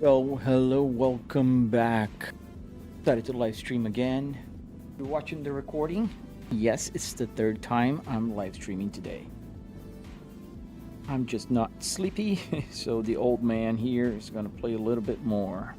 Well, hello, welcome back. Started to live stream again. You're watching the recording? Yes, it's the third time I'm live streaming today. I'm just not sleepy, so the old man here is going to play a little bit more.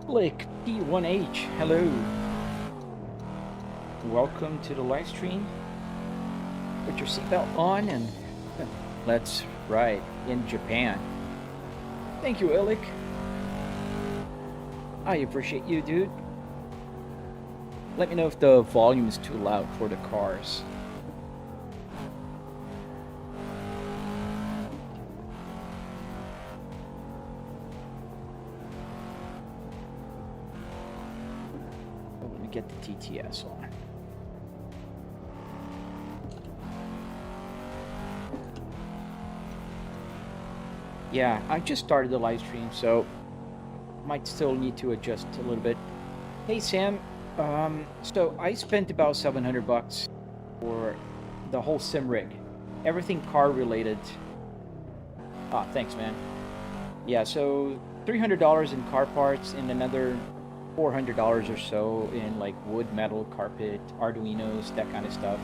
Click P1H, hello. Welcome to the live stream. Put your seatbelt on and let's ride in Japan. Thank you, Illik. I appreciate you, dude. Let me know if the volume is too loud for the cars. Let me get the TTS on. Yeah, I just started the live stream, so might still need to adjust a little bit. Hey Sam, so I spent about $700 for the whole sim rig, everything car related. Ah, thanks, man. Yeah, so $300 in car parts and another $400 or so in like wood, metal, carpet, arduinos, that kind of stuff.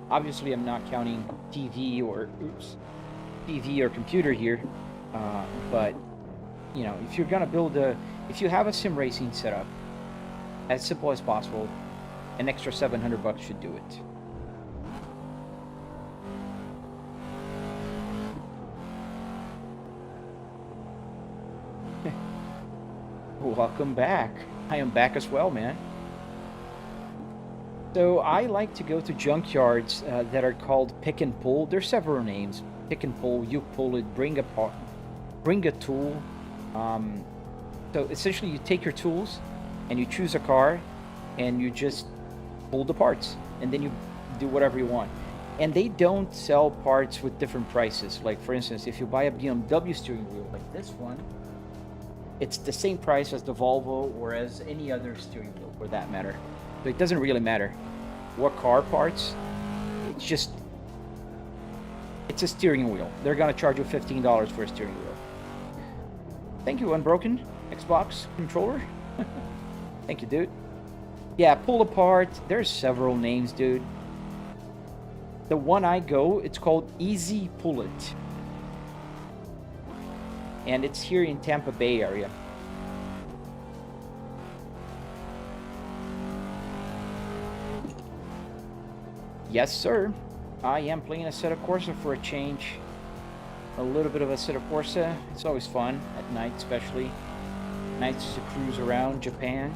Obviously, I'm not counting TV or computer here, but you know, if you're gonna build if you have a sim racing setup, as simple as possible, an extra $700 should do it. Welcome back. I am back as well, man. So I like to go to junkyards that are called pick and pull. There's several names. Pick and pull, you pull it, bring a tool. So essentially you take your tools and you choose a car and you just pull the parts and then you do whatever you want. And they don't sell parts with different prices. Like for instance, if you buy a BMW steering wheel like this one, it's the same price as the Volvo or as any other steering wheel for that matter. So it doesn't really matter what car parts, it's a steering wheel. They're gonna charge you $15 for a steering wheel. Thank you, Unbroken Xbox controller. Thank you, dude. Yeah, pull apart. There's several names, dude. The one I go, it's called Easy Pull It. And it's here in Tampa Bay area. Yes, sir. I am playing Assetto Corsa for a change. A little bit of Assetto Corsa. It's always fun at night, especially. Nights to cruise around Japan.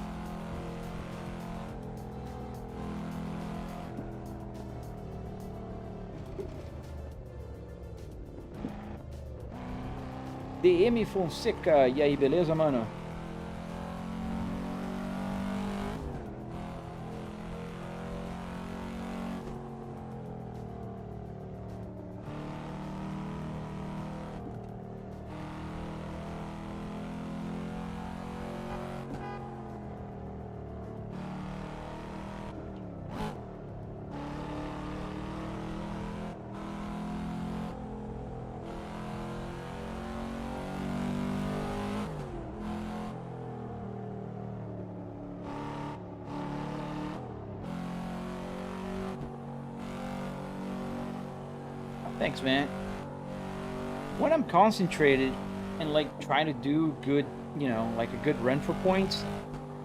DM Fonseca, e aí, beleza, mano? Thanks, man. When I'm concentrated and like trying to do good, you know, like a good run for points,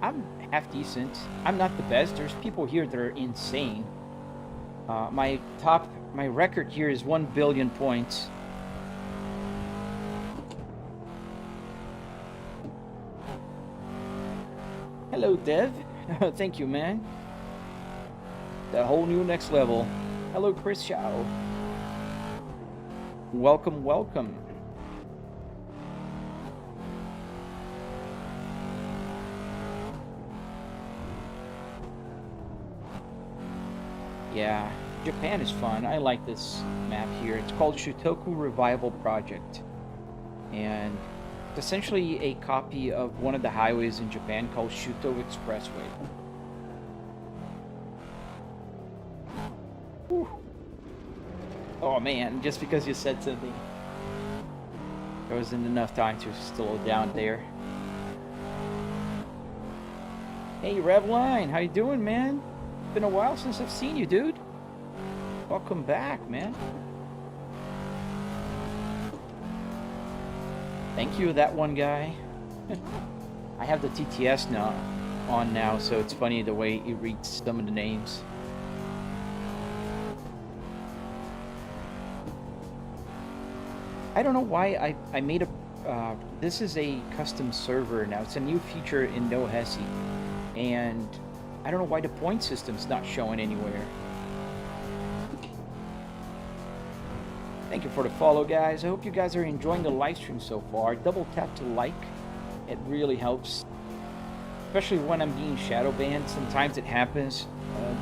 I'm half decent. I'm not the best. There's people here that are insane. My record here is 1 billion points. Hello, Dev. Thank you, man. The whole new next level. Hello, Chris Chow. Welcome, welcome. Yeah, Japan is fun. I like this map here. It's called Shutoku Revival Project. And it's essentially a copy of one of the highways in Japan called Shuto Expressway. Whew. Oh man, just because you said something. There wasn't enough time to slow down there. Hey, Revline, how you doing, man? Been a while since I've seen you, dude. Welcome back, man. Thank you, that one guy. I have the TTS now, so it's funny the way it reads some of the names. I don't know why I made a... this is a custom server now. It's a new feature in No Hesi. And I don't know why the point system's not showing anywhere. Thank you for the follow, guys. I hope you guys are enjoying the live stream so far. Double tap to like. It really helps. Especially when I'm being shadow banned. Sometimes it happens.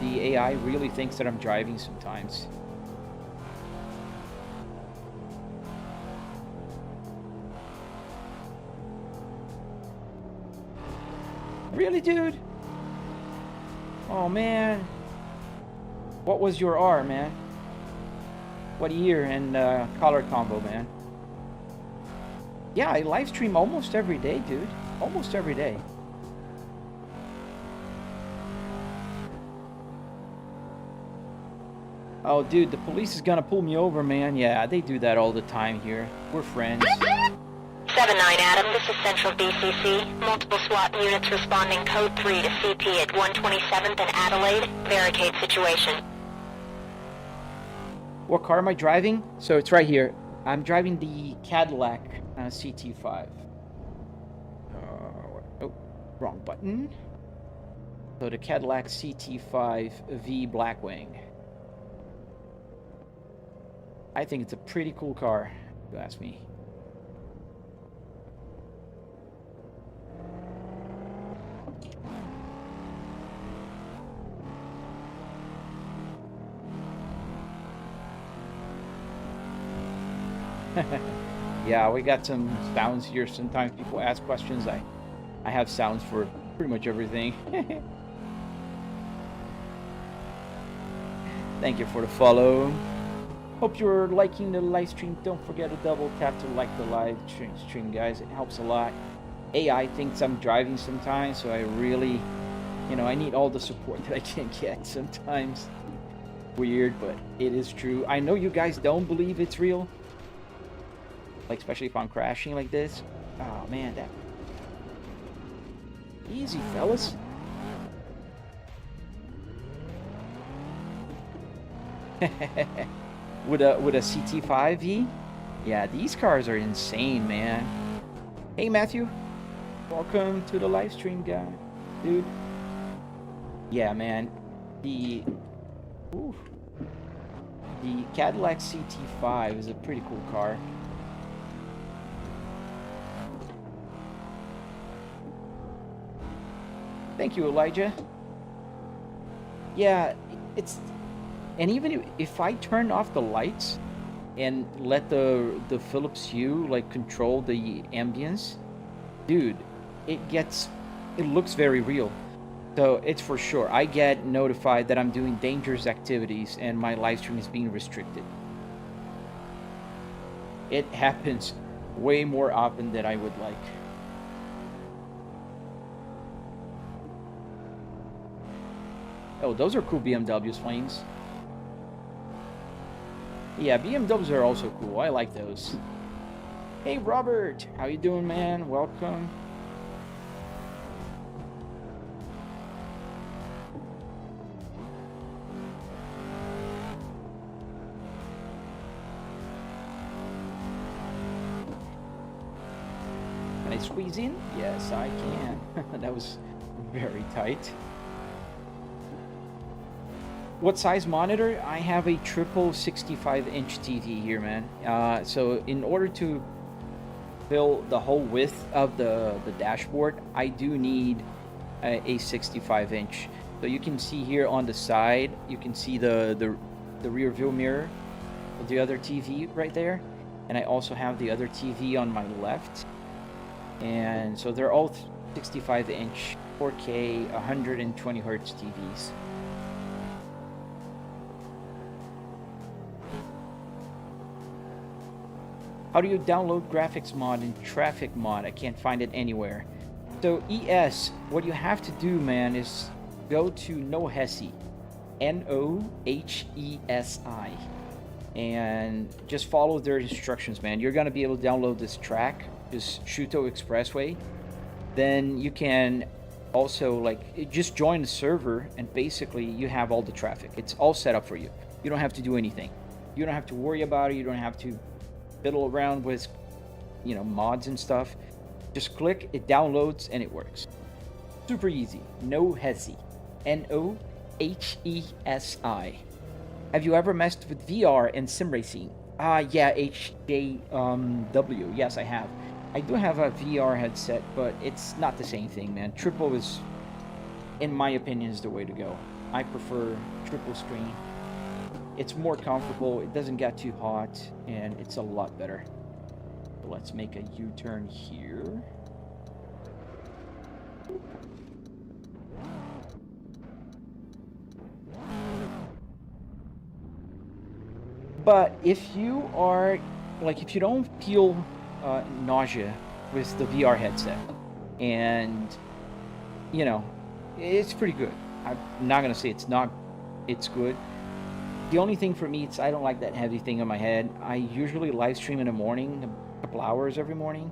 The AI really thinks that I'm driving sometimes. Really, dude? Oh, man. What was your R, man? What year and color combo, man? Yeah, I live stream almost every day, dude. Almost every day. Oh, dude, the police is gonna pull me over, man. Yeah, they do that all the time here. We're friends. 7-9 Adam, this is Central BCC. Multiple SWAT units responding code 3 to CP at 127th and Adelaide. Barricade situation. What car am I driving? So it's right here. I'm driving the Cadillac CT5. Oh, wrong button. So the Cadillac CT5V Blackwing. I think it's a pretty cool car, if you ask me. Yeah, we got some sounds here. Sometimes people ask questions. I have sounds for pretty much everything. Thank you for the follow. Hope you're liking the live stream. Don't forget to double tap to like the live stream, guys. It helps a lot. AI thinks I'm driving sometimes, so I really, I need all the support that I can get sometimes. Weird, but it is true. I know you guys don't believe it's real. Like, especially if I'm crashing like this. Oh, man, that... Easy, fellas. with a CT5V? Yeah, these cars are insane, man. Hey, Matthew. Welcome to the live stream, guy. Dude. Yeah, man. The Cadillac CT5 is a pretty cool car. Thank you, Elijah. Yeah, it's... And even if I turn off the lights and let the Philips Hue, like, control the ambience, dude, it looks very real. So it's for sure. I get notified that I'm doing dangerous activities and my live stream is being restricted. It happens way more often than I would like. Oh, those are cool BMWs, Flames. Yeah, BMWs are also cool. I like those. Hey, Robert. How you doing, man? Welcome. Can I squeeze in? Yes, I can. That was very tight. What size monitor? I have a triple 65-inch TV here, man. So in order to fill the whole width of the dashboard, I do need a 65-inch. So you can see here on the side, you can see the rear view mirror of the other TV right there. And I also have the other TV on my left. And so they're all 65-inch 4K 120 hertz TVs. How do you download graphics mod and traffic mod? I can't find it anywhere. So ES, what you have to do, man, is go to Nohesi, Nohesi, and just follow their instructions, man. You're gonna be able to download this track, this Shuto Expressway. Then you can also just join the server, and basically you have all the traffic. It's all set up for you. You don't have to do anything. You don't have to worry about it. You don't have to fiddle around with, mods and stuff. Just click, it downloads, and it works. Super easy. Nohesi, Nohesi. Have you ever messed with VR and sim racing? Yeah, HJW. Yes, I have. I do have a VR headset, but it's not the same thing, man. Triple is, in my opinion, is the way to go. I prefer triple screen. It's more comfortable, it doesn't get too hot, and it's a lot better. So let's make a U-turn here. But if you are, if you don't feel nausea with the VR headset, and, it's pretty good. I'm not going to say it's good. The only thing for me, I don't like that heavy thing on my head. I usually live stream in the morning, a couple hours every morning.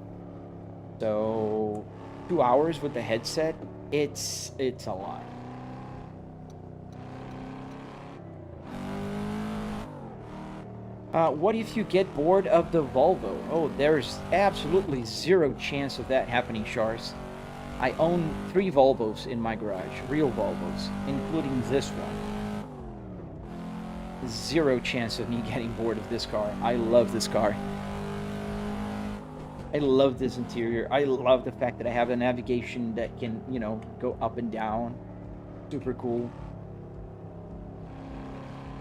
So 2 hours with the headset, it's a lot. What if you get bored of the Volvo? Oh, there's absolutely zero chance of that happening, Shars. I own 3 Volvos in my garage, real Volvos, including this one. Zero chance of me getting bored of this car. I love this car. I love this interior. I love the fact that I have a navigation that can, go up and down. Super cool.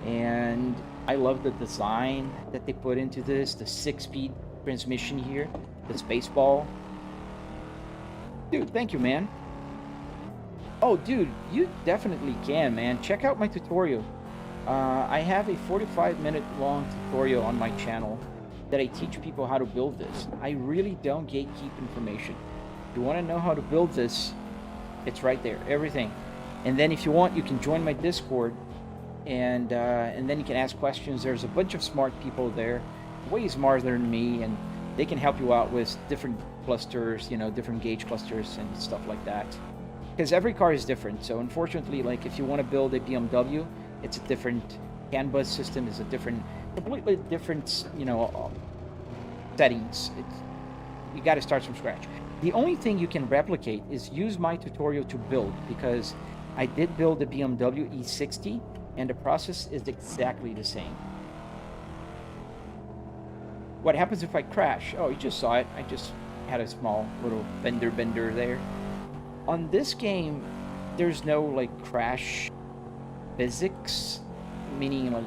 And I love the design that they put into this. The 6-speed transmission here. The Spaceball. Dude, thank you, man. Oh, dude, you definitely can, man. Check out my tutorial. I have a 45-minute long tutorial on my channel that I teach people how to build this. I really don't gatekeep information. If you want to know how to build this, it's right there, everything. And then if you want, you can join my Discord, and then you can ask questions. There's a bunch of smart people there, way smarter than me, and they can help you out with different clusters, different gauge clusters and stuff like that. Because every car is different. So unfortunately, if you want to build a BMW, it's a different CAN bus system, is a completely different, settings. You got to start from scratch. The only thing you can replicate is use my tutorial to build, because I did build a BMW E60, and the process is exactly the same. What happens if I crash? Oh, you just saw it. I just had a small little bender there. On this game, there's no crash physics, meaning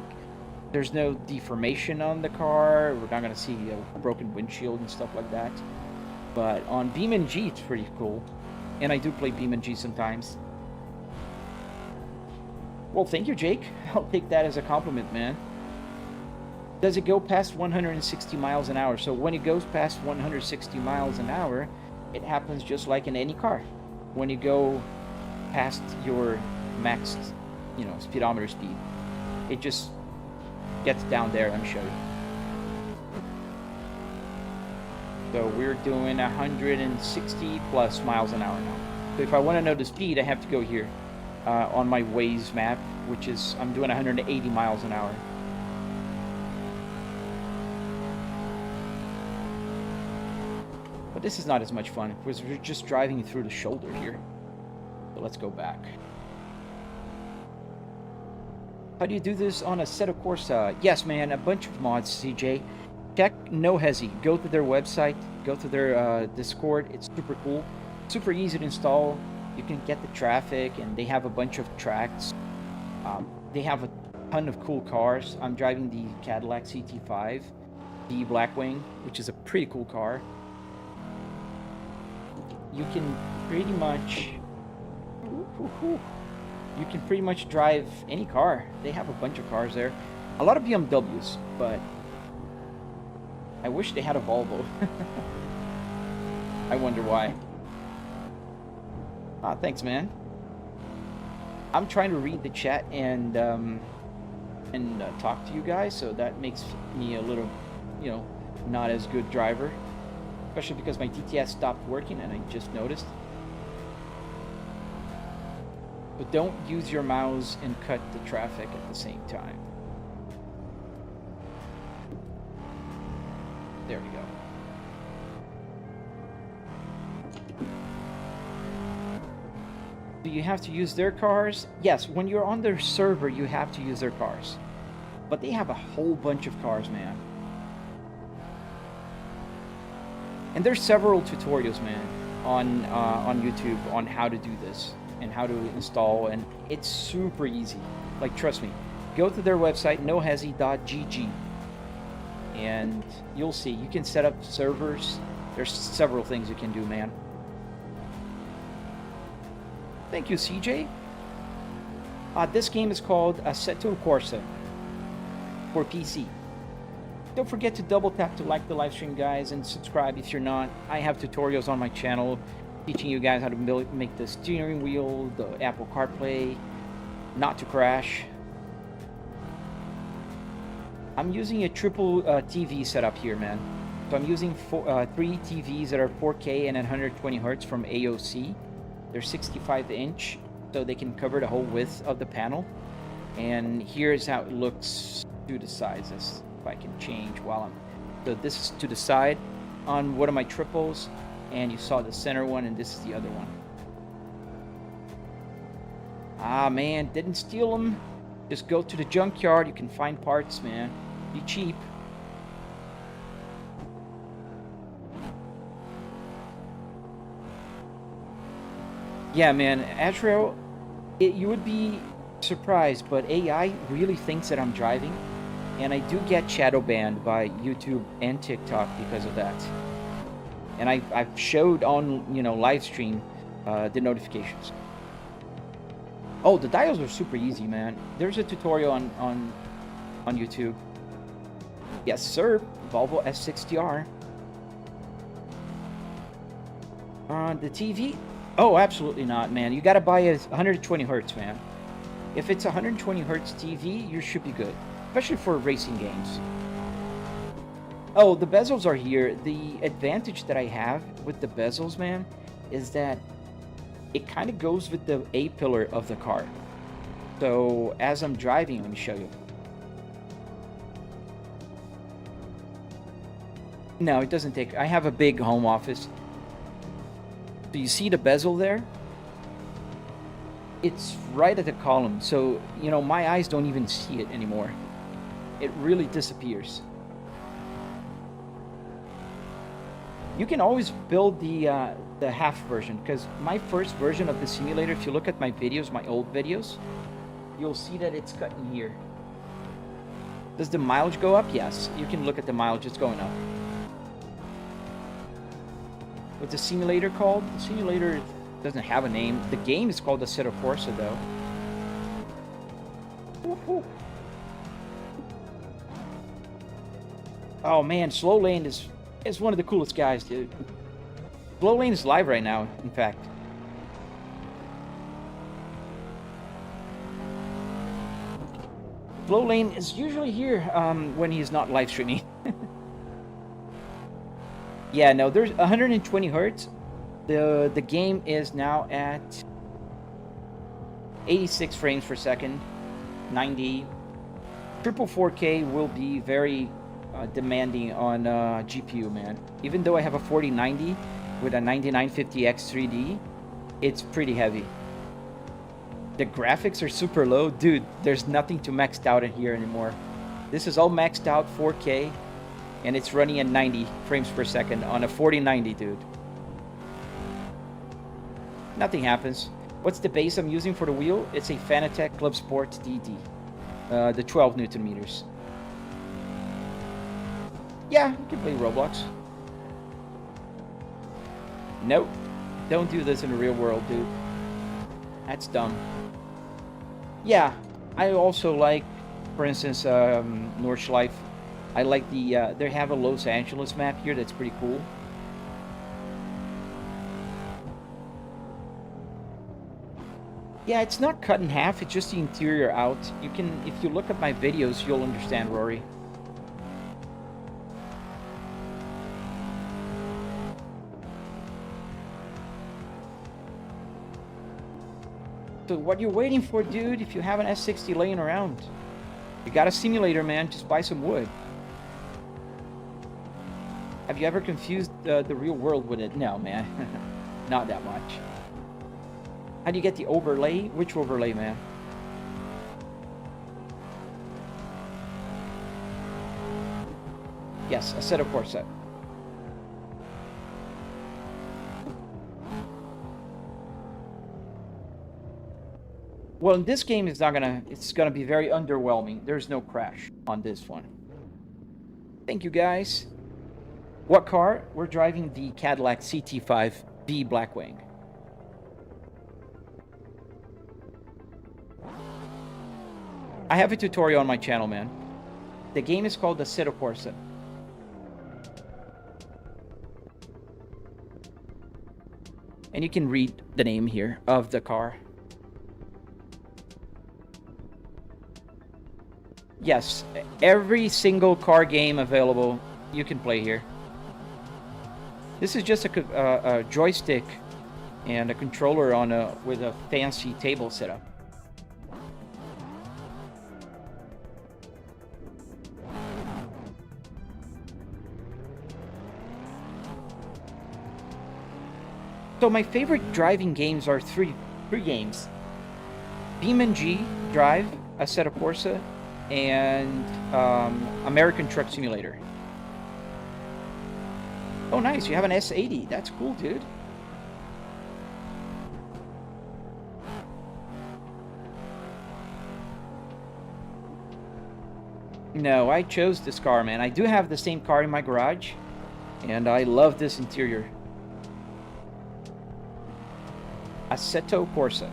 there's no deformation on the car. We're not gonna see a broken windshield and stuff like that. But on BeamNG, it's pretty cool, and I do play BeamNG sometimes. Well, thank you, Jake. I'll take that as a compliment, man. Does it go past 160 miles an hour? So when it goes past 160 miles an hour, it happens just like in any car. When you go past your maxed, speedometer speed, it just gets down there, let me show you. So we're doing 160 plus miles an hour now. So if I want to know the speed, I have to go here on my Waze map, which is, I'm doing 180 miles an hour. But this is not as much fun because we're just driving through the shoulder here. So let's go back. How do you do this on Assetto Corsa? Yes, man, a bunch of mods, CJ. Check No Hesi. Go to their website. Go to their Discord. It's super cool. Super easy to install. You can get the traffic, and they have a bunch of tracks. They have a ton of cool cars. I'm driving the Cadillac CT5V Blackwing, which is a pretty cool car. You can pretty much... You can pretty much drive any car. They have a bunch of cars there. A lot of BMWs, but I wish they had a Volvo. I wonder why. Ah, thanks, man. I'm trying to read the chat and talk to you guys, so that makes me a little, you know, not as good driver. Especially because my DTS stopped working and I just noticed. But don't use your mouse and cut the traffic at the same time. There we go. Do you have to use their cars? Yes, when you're on their server, you have to use their cars. But they have a whole bunch of cars, man. And there's several tutorials, man, on YouTube on how to do this and how to install, and it's super easy. Like, trust me. Go to their website, nohesi.gg, and you'll see. You can set up servers. There's several things you can do, man. Thank you, CJ. This game is called Assetto Corsa for PC. Don't forget to double tap to like the live stream, guys, and subscribe if you're not. I have tutorials on my channel teaching you guys how to make the steering wheel, the Apple CarPlay, not to crash. I'm using a triple TV setup here, man. So I'm using 3 TVs that are 4K and 120 Hz from AOC. They're 65-inch, so they can cover the whole width of the panel. And here's how it looks to the sides. If I can change while I'm... So this is to the side on one of my triples, and you saw the center one, and this is the other one. Ah, man, didn't steal them. Just go to the junkyard. You can find parts, man. Be cheap. Yeah, man, Azrael, you would be surprised, but AI really thinks that I'm driving, and I do get shadow banned by YouTube and TikTok because of that. And I've showed on, you know, live stream the notifications. Oh, the dials are super easy, man. There's a tutorial on YouTube. Yes, sir. Volvo S60R. The TV? Oh, absolutely not, man. You gotta buy a 120 Hertz, man. If it's a 120 Hertz TV, you should be good. Especially for racing games. Oh, the bezels are here. The advantage that I have with the bezels, man, is that it kind of goes with the A-pillar of the car. So, as I'm driving, let me show you. No, it doesn't take... I have a big home office. So you see the bezel there? It's right at the column. So, you know, my eyes don't even see it anymore. It really disappears. You can always build the half version, because my first version of the simulator, if you look at my videos, my old videos, you'll see that it's cut in here. Does the mileage go up? Yes. You can look at the mileage. It's going up. What's the simulator called? The simulator doesn't have a name. The game is called Assetto Corsa, though. Woohoo. Oh man, Slow Lane is one of the coolest guys, dude. Slow Lane is live right now, in fact. Slow Lane is usually here when he's not live streaming. Yeah, no, there's 120 Hertz. The game is now at 86 frames per second, 90. Triple 4K will be very demanding on GPU, man. Even though I have a 4090 with a 9950X 3D, it's pretty heavy. The graphics are super low. Dude, there's nothing to maxed out in here anymore. This is all maxed out 4K, and it's running at 90 frames per second on a 4090, dude. Nothing happens. What's the base I'm using for the wheel? It's a Fanatec Clubsport DD. The 12 Newton meters. Yeah, you can play Roblox. Nope. Don't do this in the real world, dude. That's dumb. Yeah, I also like, for instance, Nordschleife. I like the, they have a Los Angeles map here that's pretty cool. Yeah, it's not cut in half, it's just the interior out. You can, if you look at my videos, you'll understand, Rory. So what you're waiting for, dude, if you have an S60 laying around? You got a simulator, man, just buy some wood. Have you ever confused the real world with it? No, man. Not that much. How do you get the overlay? Which overlay, man? Yes, Assetto Corsa. Well, in this game, it's gonna be very underwhelming. There's no crash on this one. Thank you, guys. What car? We're driving the Cadillac CT5V Blackwing. I have a tutorial on my channel, man. The game is called Assetto Corsa. And you can read the name here of the car. Yes, every single car game available, you can play here. This is just a joystick and a controller on with a fancy table setup. So my favorite driving games are three games: BeamNG.drive, Assetto Corsa, and American Truck Simulator. Oh, nice! You have an S80. That's cool, dude. No, I chose this car, man. I do have the same car in my garage, and I love this interior. Assetto Corsa.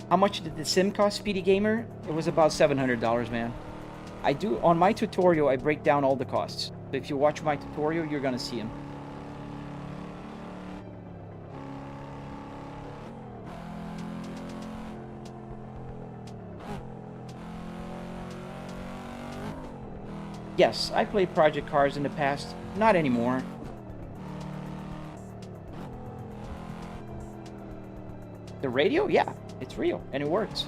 How much did the sim cost, Speedy Gamer? It was about $700, man. I do, on my tutorial, I break down all the costs. So if you watch my tutorial, you're gonna see them. Yes, I played project cars in the past. Not anymore. The radio? Yeah, it's real, and it works.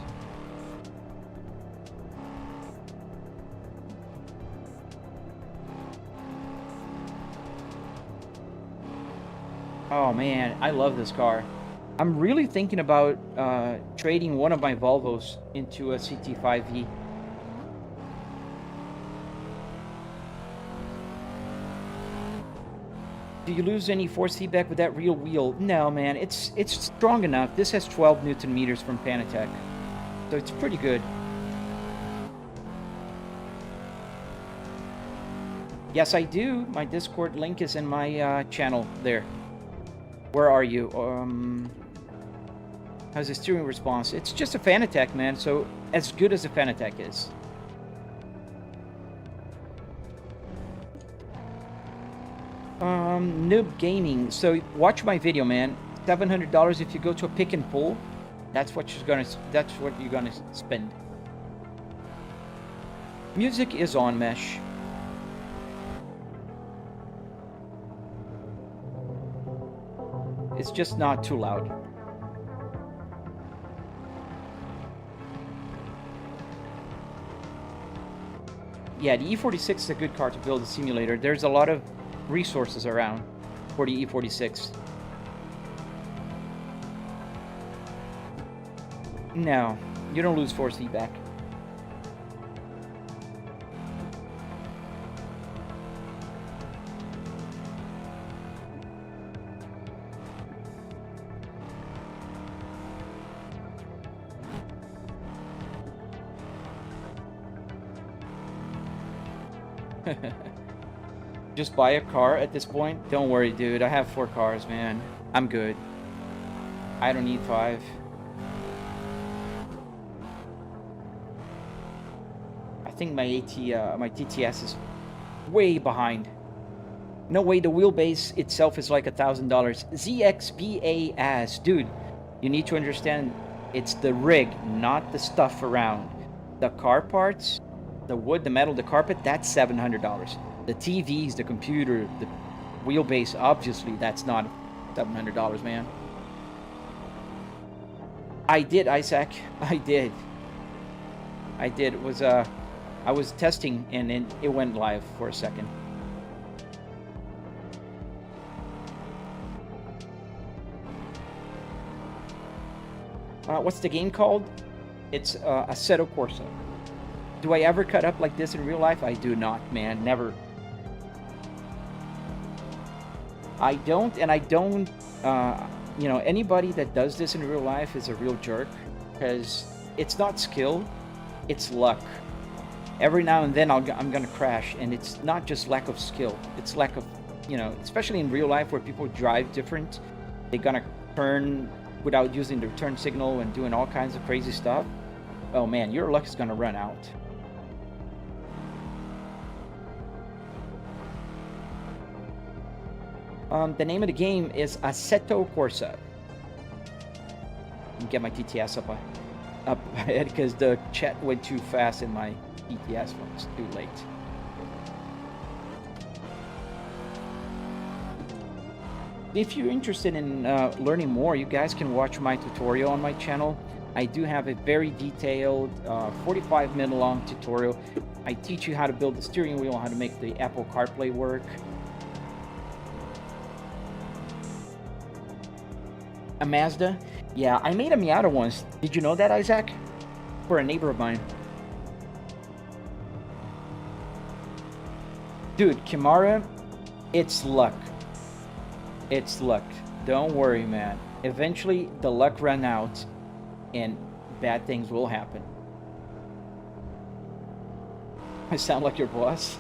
Oh man, I love this car. I'm really thinking about trading one of my Volvos into a CT5V. Do you lose any force feedback with that real wheel? No, man, it's strong enough. This has 12 Newton meters from Fanatec, so it's pretty good. Yes, I do. My Discord link is in my channel there. Where are you? How's the steering response? It's just a Fanatec, man, so as good as a Fanatec is. Noob Gaming. So watch my video, man. $700 if you go to a pick and pull. That's what you're gonna spend. Music is on mesh. It's just not too loud. yeah, the E46 is a good car to build a simulator. There's a lot of resources around for the E46. No, you don't lose force feedback. Just buy a car at this point? Don't worry, dude. I have 4 cars, man. I'm good. I don't need 5. I think my my TTS is way behind. No way, the wheelbase itself is like $1,000. ZXBA ass. Dude, you need to understand, it's the rig, not the stuff around. The car parts, the wood, the metal, the carpet, that's $700. The TVs, the computer, the wheelbase, obviously that's not $700, man. I did, Isaac. I did. It was I was testing and it went live for a second. What's the game called? It's Assetto Corsa. Do I ever cut up like this in real life? I do not, man. Never. I don't, and I don't, you know, anybody that does this in real life is a real jerk, because it's not skill, it's luck. Every now and then I'm gonna crash, and it's not just lack of skill, it's lack of, you know, especially in real life where people drive different, they're gonna turn without using the turn signal and doing all kinds of crazy stuff. Oh man, your luck is gonna run out. The name of the game is Assetto Corsa. Get my TTS up ahead because the chat went too fast and my TTS was too late. If you're interested in learning more, you guys can watch my tutorial on my channel. I do have a very detailed 45-minute long tutorial. I teach you how to build the steering wheel, how to make the Apple CarPlay work. A Mazda? Yeah, I made a Miata once. Did you know that, Isaac? For a neighbor of mine. Dude, Kimara, it's luck. It's luck. Don't worry, man. Eventually, the luck ran out, and bad things will happen. I sound like your boss?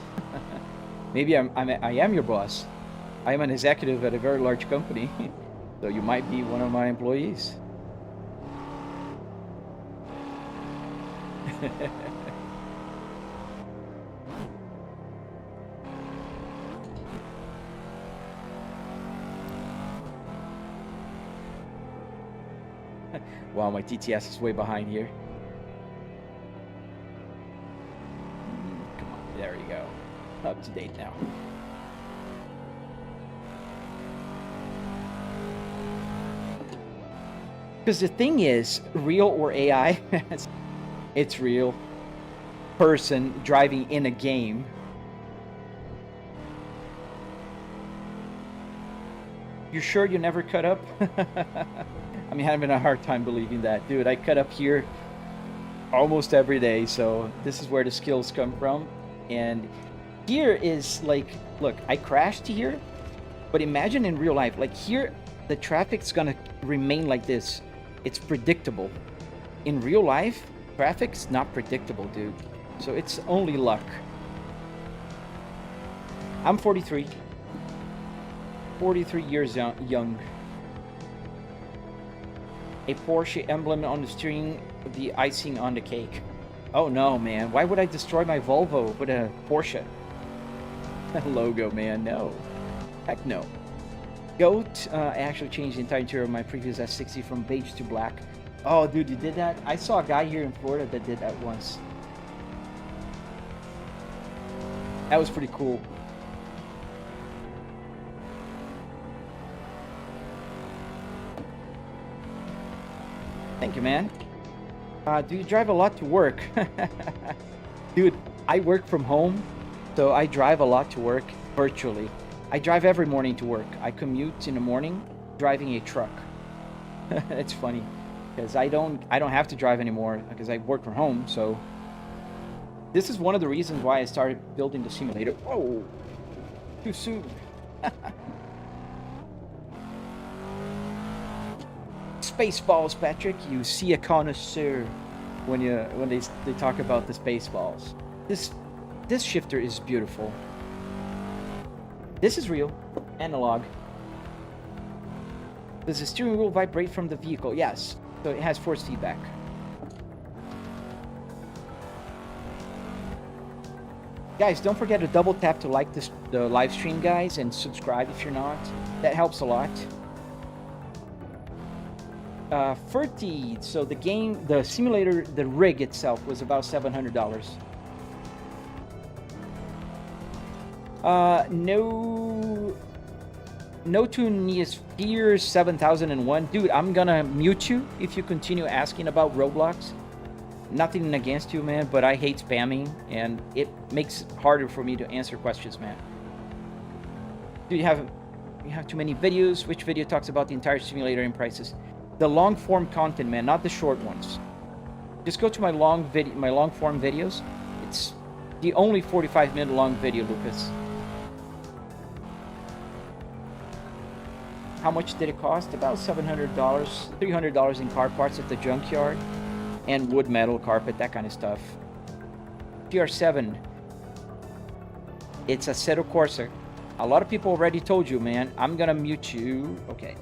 Maybe I am your boss. I am an executive at a very large company. So you might be one of my employees. Wow, my TTS is way behind here. Come on, there you go. Up to date now. Because the thing is, real or AI, it's real. Person driving in a game. You sure you never cut up? I'm having a hard time believing that. Dude, I cut up here almost every day, so this is where the skills come from. And here is like, look, I crashed here, but imagine in real life, like here, the traffic's gonna remain like this. It's predictable. In real life, traffic's not predictable, dude. So it's only luck. I'm 43. 43 years young. A Porsche emblem on the steering, the icing on the cake. Oh no, man. Why would I destroy my Volvo with a Porsche? Logo, man. No. Heck no. Goat, I actually changed the entire interior of my previous S60 from beige to black. Oh, dude, you did that? I saw a guy here in Florida that did that once. That was pretty cool. Thank you, man. Do you drive a lot to work? Dude, I work from home, so I drive a lot to work virtually. I drive every morning to work. I commute in the morning driving a truck. It's funny because I don't have to drive anymore because I work from home. So this is one of the reasons why I started building the simulator. Whoa, too soon. Spaceballs, Patrick. You see a connoisseur when they talk about the Spaceballs. This shifter is beautiful. This is real, analog. Does the steering wheel vibrate from the vehicle? Yes. So it has force feedback. Guys, don't forget to double tap to like the live stream, guys, and subscribe if you're not. That helps a lot. 30. So the simulator, the rig itself was about $700. No to Neosphere 7001. Dude, I'm gonna mute you if you continue asking about Roblox. Nothing against you, man, but I hate spamming, and it makes it harder for me to answer questions, man. Do you have too many videos? Which video talks about the entire simulator and prices? The long form content, man, not the short ones. Just go to my long form videos. It's the only 45-minute long video, Lucas. How much did it cost? About $700, $300 in car parts at the Junkyard, and wood, metal, carpet, that kind of stuff. TR7. It's Assetto Corsa. A lot of people already told you, man. I'm gonna mute you. Okay.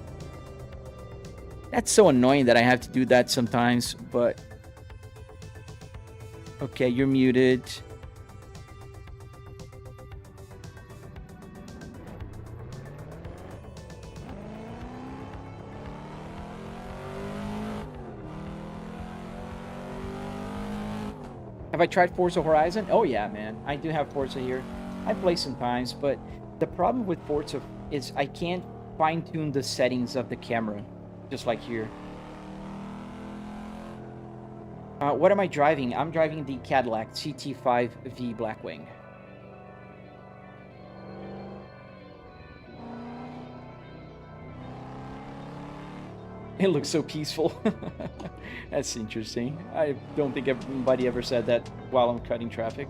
That's so annoying that I have to do that sometimes, but... Okay, you're muted. Have I tried Forza Horizon? Oh yeah, man. I do have Forza here. I play sometimes, but the problem with Forza is I can't fine-tune the settings of the camera, just like here. What am I driving? I'm driving the Cadillac CT5V Blackwing. It looks so peaceful. That's interesting. I don't think anybody ever said that while I'm cutting traffic.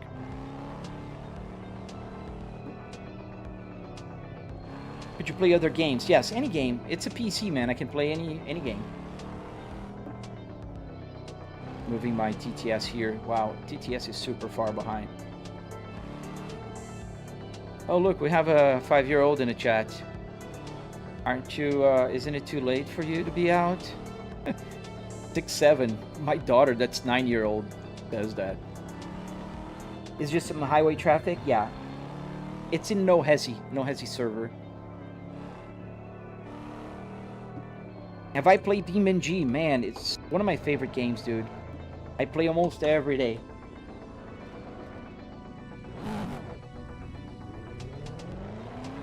Could you play other games? Yes, any game. It's a PC, man. I can play any game. Moving my TTS here. Wow, TTS is super far behind. Oh, look, we have a 5-year-old in the chat. Aren't you, isn't it too late for you to be out? 6'7". My daughter, that's 9-year-old, does that. Is just some highway traffic? Yeah. It's in No Hesi server. Have I played BeamNG? Man, it's one of my favorite games, dude. I play almost every day.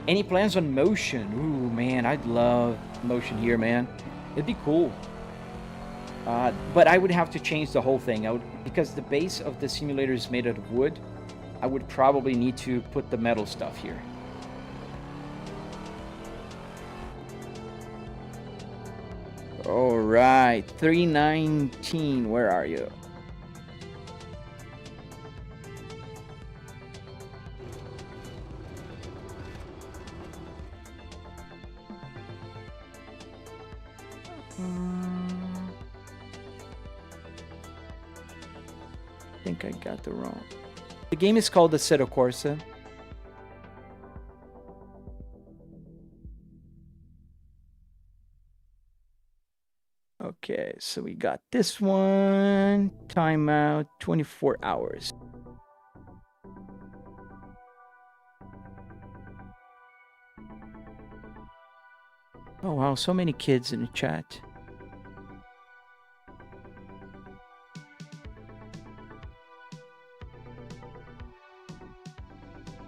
Any plans on motion? Ooh, man, I'd love motion here, man. It'd be cool. But I would have to change the whole thing. Because the base of the simulator is made out of wood, I would probably need to put the metal stuff here. All right, 319, where are you? I think I got the wrong. The game is called Assetto Corsa. Okay, so we got this one. Timeout 24 hours. Oh wow, so many kids in the chat.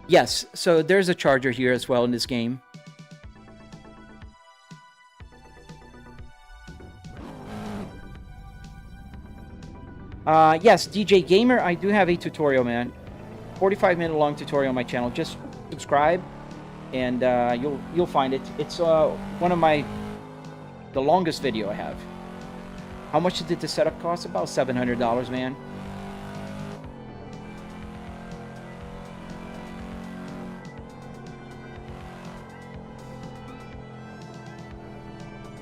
Yes, so there's a charger here as well in this game. Yes, DJ Gamer, I do have a tutorial, man. 45-minute long tutorial on my channel. Just subscribe, and you'll find it. It's one of the longest video I have. How much did the setup cost? About $700, man.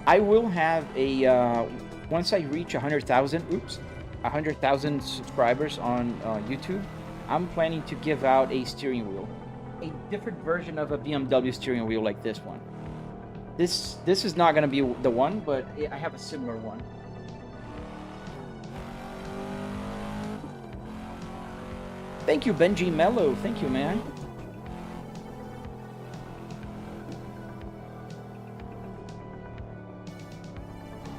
I will have a once I reach 100,000 subscribers on YouTube, I'm planning to give out a steering wheel, a different version of a BMW steering wheel like this one. This is not going to be the one, but I have a similar one. Thank you, Benji Mello. Thank you, man.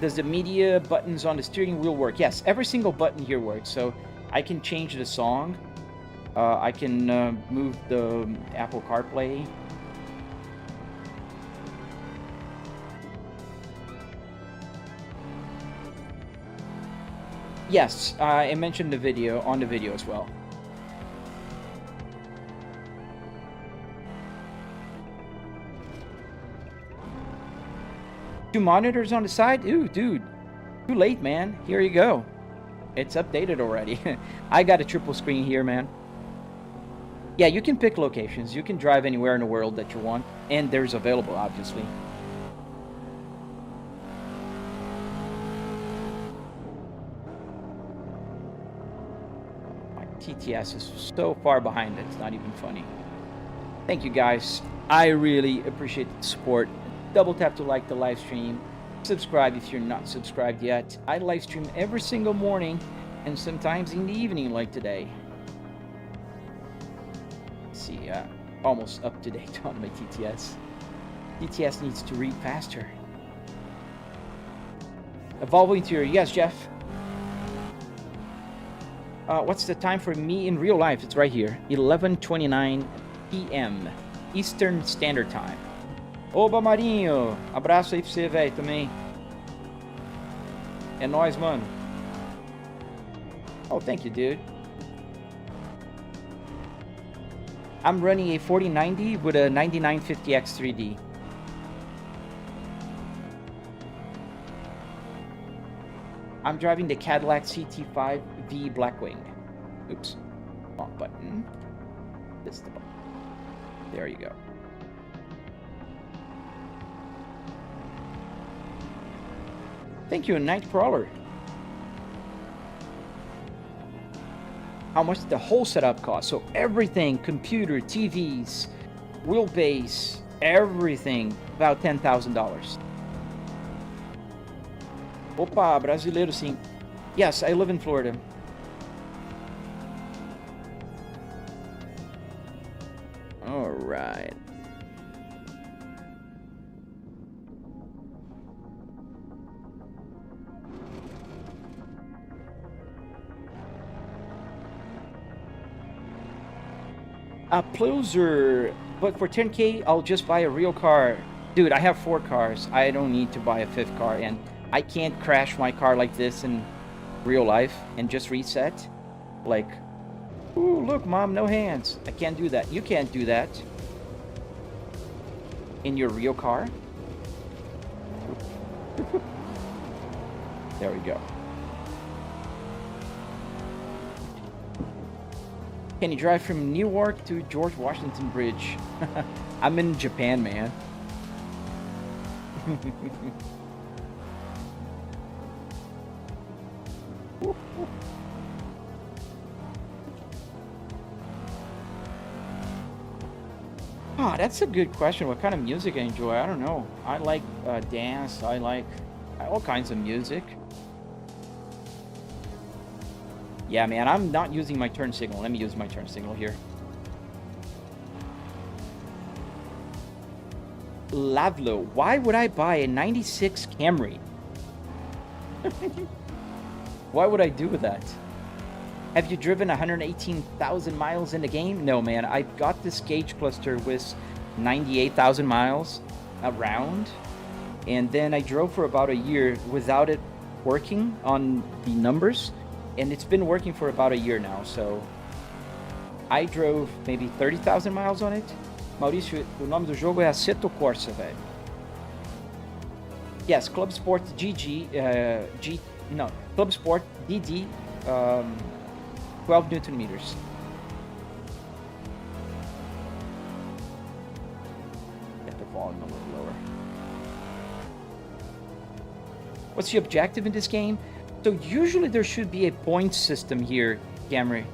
Does the media buttons on the steering wheel work? Yes, every single button here works. So I can change the song. I can move the Apple CarPlay. Yes, I mentioned the video on the video as well. Two monitors on the side? Ooh, dude. Too late, man. Here you go. It's updated already. I got a triple screen here, man. Yeah, you can pick locations. You can drive anywhere in the world that you want. And there's available, obviously. My TTS is so far behind it. It's not even funny. Thank you, guys. I really appreciate the support. Double tap to like the live stream. Subscribe if you're not subscribed yet. I live stream every single morning and sometimes in the evening like today. Let's see, almost up to date on my TTS. TTS needs to read faster. A Volvo interior, yes, Jeff. What's the time for me in real life? It's right here, 11:29 p.m. Eastern Standard Time. Oba, Marinho! Abraço aí pra você, velho, também. É nóis, mano. Oh, thank you, dude. I'm running a 4090 with a 9950X 3D. I'm driving the Cadillac CT5V Blackwing. Oops. Wrong button. This is the button. There you go. Thank you, Nightcrawler. How much did the whole setup cost? So everything, computer, TVs, wheelbase, everything, about $10,000. Opa, brasileiro sim. Yes, I live in Florida. All right. A Pluser, but for 10K, I'll just buy a real car. Dude, I have 4 cars. I don't need to buy a 5th car, and I can't crash my car like this in real life and just reset. Like, ooh, look, Mom, no hands. I can't do that. You can't do that in your real car. There we go. Can you drive from Newark to George Washington Bridge? I'm in Japan, man. Ah, that's a good question. What kind of music I enjoy? I don't know. I like dance. I like all kinds of music. Yeah, man, I'm not using my turn signal. Let me use my turn signal here. Lavlo, why would I buy a 96 Camry? Why would I do that? Have you driven 118,000 miles in the game? No, man. I got this gauge cluster with 98,000 miles around. And then I drove for about a year without it working on the numbers. And it's been working for about a year now, so I drove maybe 30,000 miles on it. Maurício, o nome do jogo é Assetto Corsa, velho. Yes, Clubsport Clubsport DD, 12 Newton meters. Get the volume a little lower. What's the objective in this game? So usually there should be a point system here, Camry,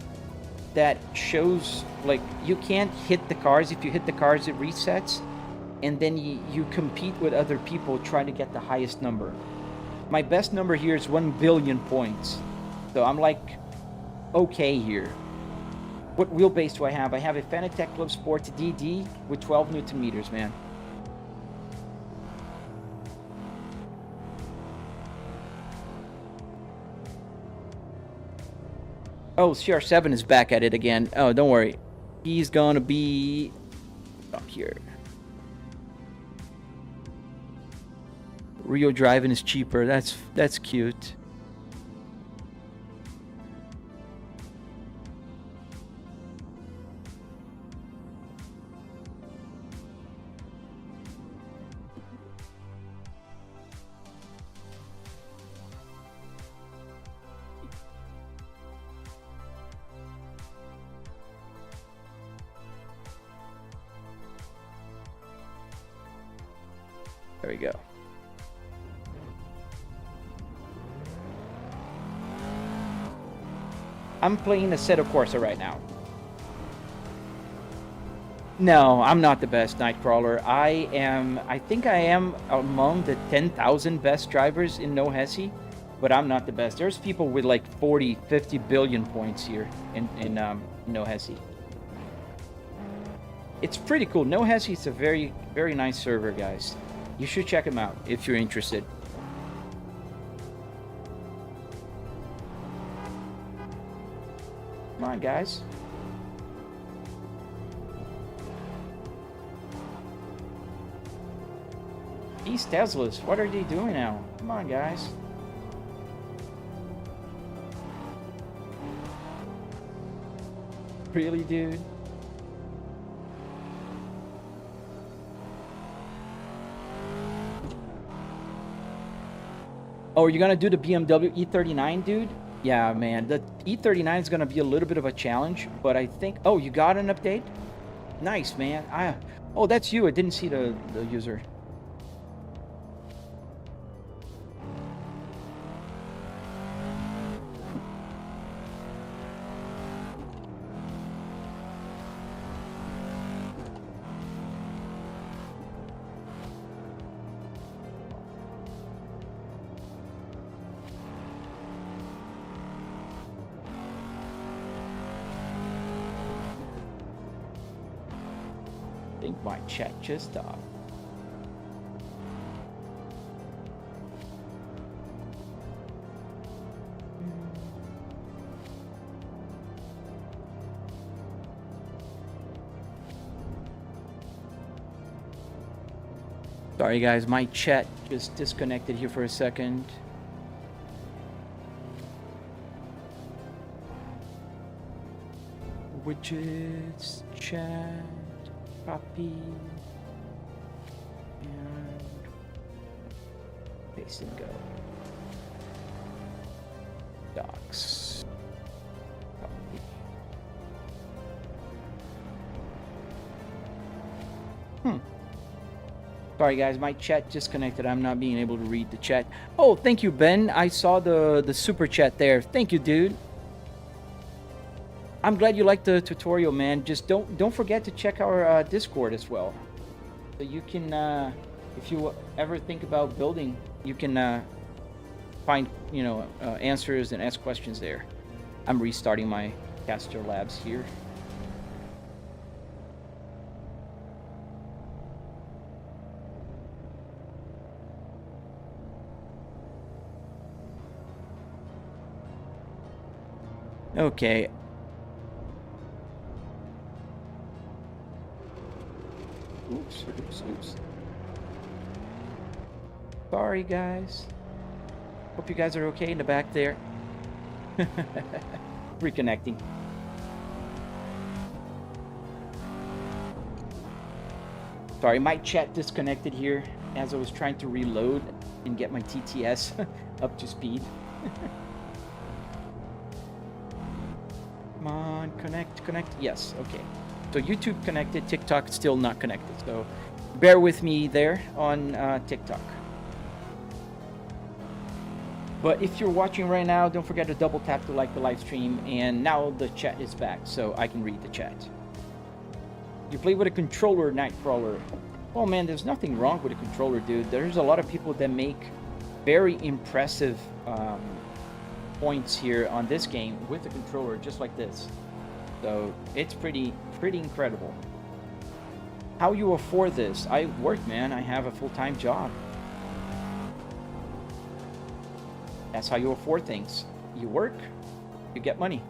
that shows, like, you can't hit the cars. If you hit the cars, it resets, and then you compete with other people trying to get the highest number. My best number here is 1 billion points, so I'm like okay here. What wheelbase do I have? I have a Fanatec Clubsport DD with 12 Newton meters, man. Oh, CR7 is back at it again. Oh, don't worry. He's gonna be up here. Rio driving is cheaper. That's cute. There we go. I'm playing Assetto Corsa right now. No, I'm not the best Nightcrawler. I think I am among the 10,000 best drivers in No Hesi, but I'm not the best. There's people with like 40, 50 billion points here in No Hesi. It's pretty cool. No Hesi is a very, very nice server, guys. You should check them out if you're interested. Come on, guys. These Teslas, what are they doing now? Come on, guys. Really, dude? Oh, are you gonna do the BMW E39, dude? Yeah, man, the E39 is gonna be a little bit of a challenge, but I think... Oh, you got an update? Nice, man. Oh, that's you. I didn't see the user. I think my chat just stopped. Sorry guys, my chat just disconnected here for a second. Widgets, chat, copy, and paste and go. Docs. Copy. Sorry guys, my chat disconnected. I'm not being able to read the chat. Oh, thank you, Ben. I saw the super chat there. Thank you, dude. I'm glad you liked the tutorial, man. Just don't forget to check our Discord as well. So you can, if you ever think about building, you can find, answers and ask questions there. I'm restarting my Caster Labs here. Okay. Oops. Sorry, guys. Hope you guys are okay in the back there. Reconnecting. Sorry, my chat disconnected here as I was trying to reload and get my TTS up to speed. Come on, connect. Yes, okay. So YouTube connected, TikTok still not connected. So bear with me there on TikTok. But if you're watching right now, don't forget to double tap to like the live stream. And now the chat is back, so I can read the chat. You play with a controller, Nightcrawler. Oh man, there's nothing wrong with a controller, dude. There's a lot of people that make very impressive points here on this game with a controller just like this. So it's pretty incredible. How you afford this? I work, man. I have a full-time job. That's how you afford things. You work, you get money.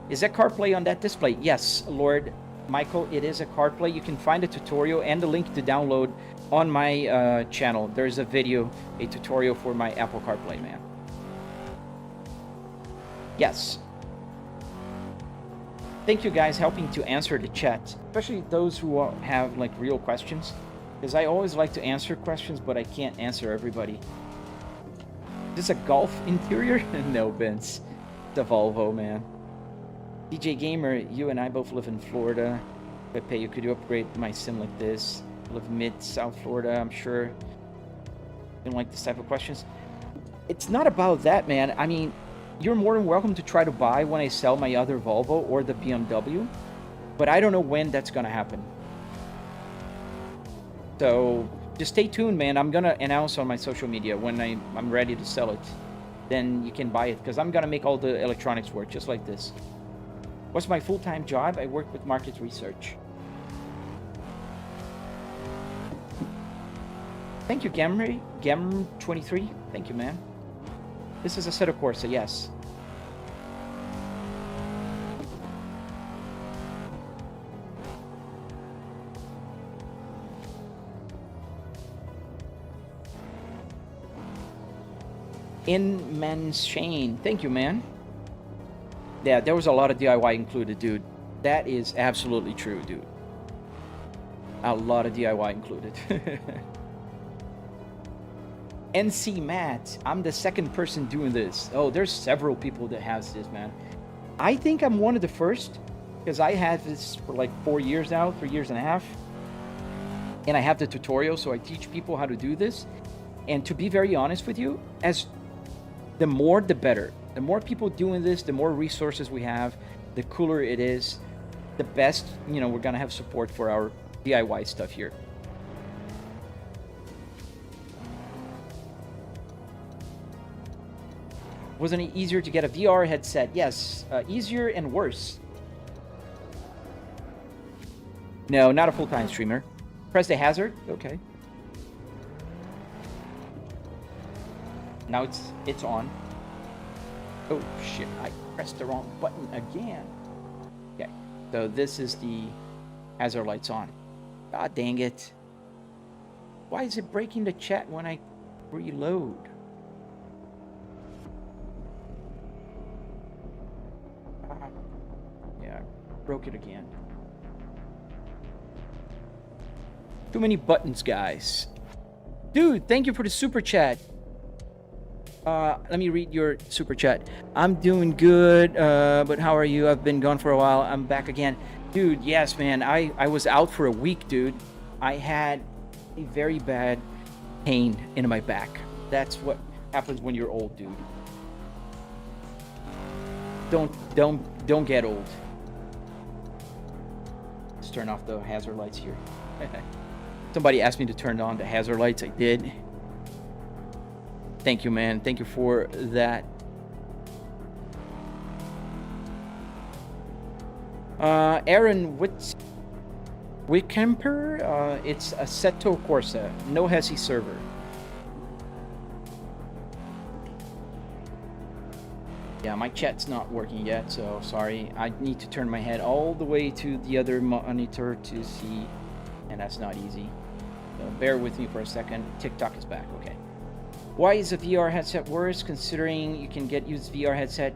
Is that CarPlay on that display? Yes, Lord Michael, it is a CarPlay. You can find a tutorial and the link to download on my channel. There's a video, a tutorial for my Apple CarPlay, man. Yes. Thank you guys helping to answer the chat, especially those who have like real questions. Because I always like to answer questions, but I can't answer everybody. Is this a Golf interior? No, Vince. It's a Volvo, man. DJ Gamer, you and I both live in Florida. Pepe, you could upgrade my sim like this. I live mid-South Florida, I'm sure. Don't like this type of questions. It's not about that, man. I mean, you're more than welcome to try to buy when I sell my other Volvo or the BMW. But I don't know when that's going to happen. So just stay tuned, man. I'm going to announce on my social media when I'm ready to sell it. Then you can buy it, because I'm going to make all the electronics work just like this. What's my full-time job? I work with market research. Thank you, Gam23. Thank you, man. This is Assetto Corsa, yes. In Man's Shane. Thank you, man. Yeah, there was a lot of DIY included, dude. That is absolutely true, dude. A lot of DIY included. NC Matt, I'm the second person doing this. Oh, there's several people that has this, man. I think I'm one of the first, because I had this for like 4 years now, 3 years and a half. And I have the tutorial, so I teach people how to do this. And to be very honest with you, as the more, the better. The more people doing this, the more resources we have, the cooler it is, the best, you know, we're gonna have support for our DIY stuff here. Wasn't it easier to get a VR headset? Yes, easier and worse. No, not a full-time streamer. Press the hazard, okay. Now it's on. Oh shit, I pressed the wrong button again. Okay, so this is the hazard lights on. God dang it. Why is it breaking the chat when I reload? Yeah, broke it again. Too many buttons, guys. Dude, thank you for the super chat. Let me read your super chat. I'm doing good, but how are you? I've been gone for a while. I'm back again. Dude, yes, man. I was out for a week, dude. I had a very bad pain in my back. That's what happens when you're old, dude. Don't get old. Let's turn off the hazard lights here. Somebody asked me to turn on the hazard lights. I did. Thank you, man. Thank you for that. Aaron Wickhemper, it's Assetto Corsa, no HESI server. Yeah, my chat's not working yet, so sorry. I need to turn my head all the way to the other monitor to see, and that's not easy. So bear with me for a second. TikTok is back, okay. Why is a VR headset worse, considering you can get used VR headset?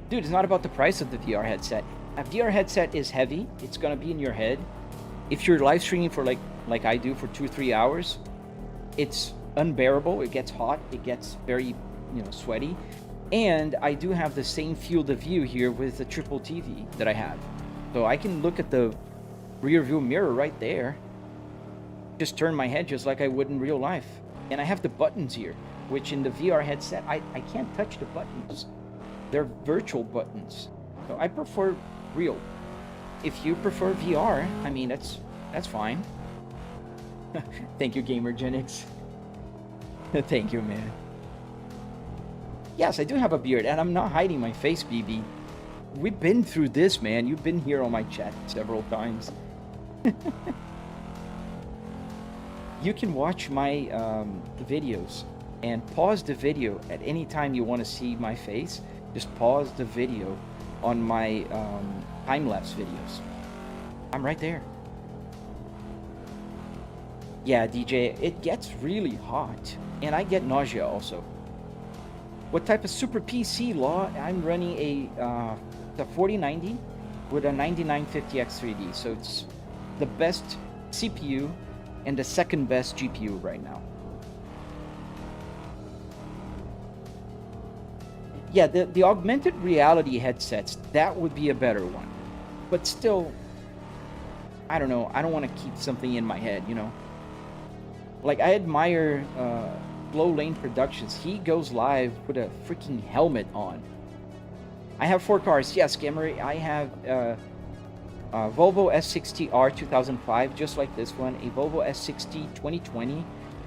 Dude, it's not about the price of the VR headset. A VR headset is heavy. It's gonna be in your head. If you're live streaming for like I do for 2 or 3 hours, it's unbearable. It gets hot. It gets very, sweaty. And I do have the same field of view here with the triple TV that I have. So I can look at the rear view mirror right there. Just turn my head just like I would in real life. And I have the buttons here, which in the VR headset, I can't touch the buttons. They're virtual buttons. So I prefer real. If you prefer VR, I mean, that's fine. Thank you, GamerGenix. Thank you, man. Yes, I do have a beard, and I'm not hiding my face, BB. We've been through this, man. You've been here on my chat several times. You can watch my videos and pause the video at any time you want to see my face. Just pause the video on my time-lapse videos. I'm right there. Yeah, DJ, it gets really hot, and I get nausea also. What type of super PC law? I'm running the 4090 with a 9950X3D, so it's the best CPU and the second best GPU right now. Yeah, the augmented reality headsets, that would be a better one. But still, I don't know, I don't want to keep something in my head, Like, I admire Slow Lane Productions. He goes live with a freaking helmet on. I have 4 cars. Yes, Gamer, I have Volvo S60R 2005, just like this one. A Volvo S60 2020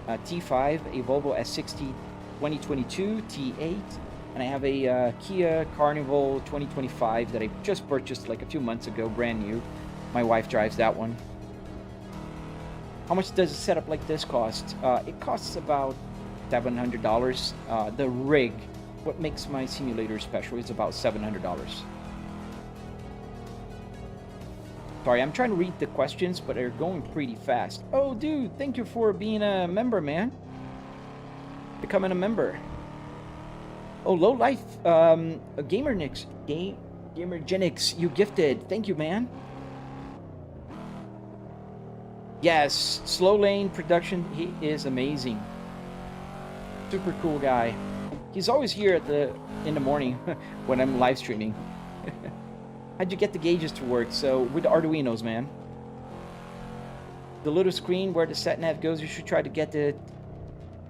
T5. A Volvo S60 2022 T8. And I have a Kia Carnival 2025 that I just purchased like a few months ago, brand new. My wife drives that one. How much does a setup like this cost? It costs about $700. The rig, what makes my simulator special, is about $700. Sorry, I'm trying to read the questions, but they're going pretty fast. Oh, dude, thank you for being a member, man. Becoming a member. Oh, Low Life, GamerGenix, you gifted. Thank you, man. Yes, Slow Lane Production, he is amazing. Super cool guy. He's always here in the morning when I'm live streaming. How'd you get the gauges to work? So with the Arduinos, man. The little screen where the sat nav goes, you should try to get the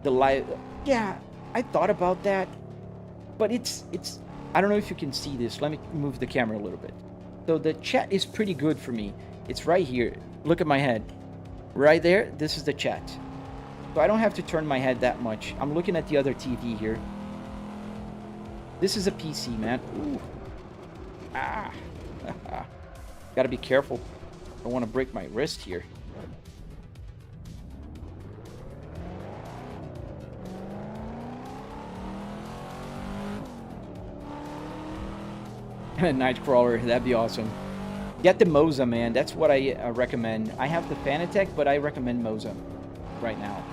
live. Yeah, I thought about that, but it's. I don't know if you can see this. Let me move the camera a little bit. So the chat is pretty good for me. It's right here. Look at my head. Right there, this is the chat. So I don't have to turn my head that much. I'm looking at the other TV here. This is a PC, man. Ooh. Ah. Gotta be careful. I don't want to break my wrist here. Nightcrawler, that'd be awesome. Get the Moza, man. That's what I recommend. I have the Fanatec, but I recommend Moza right now.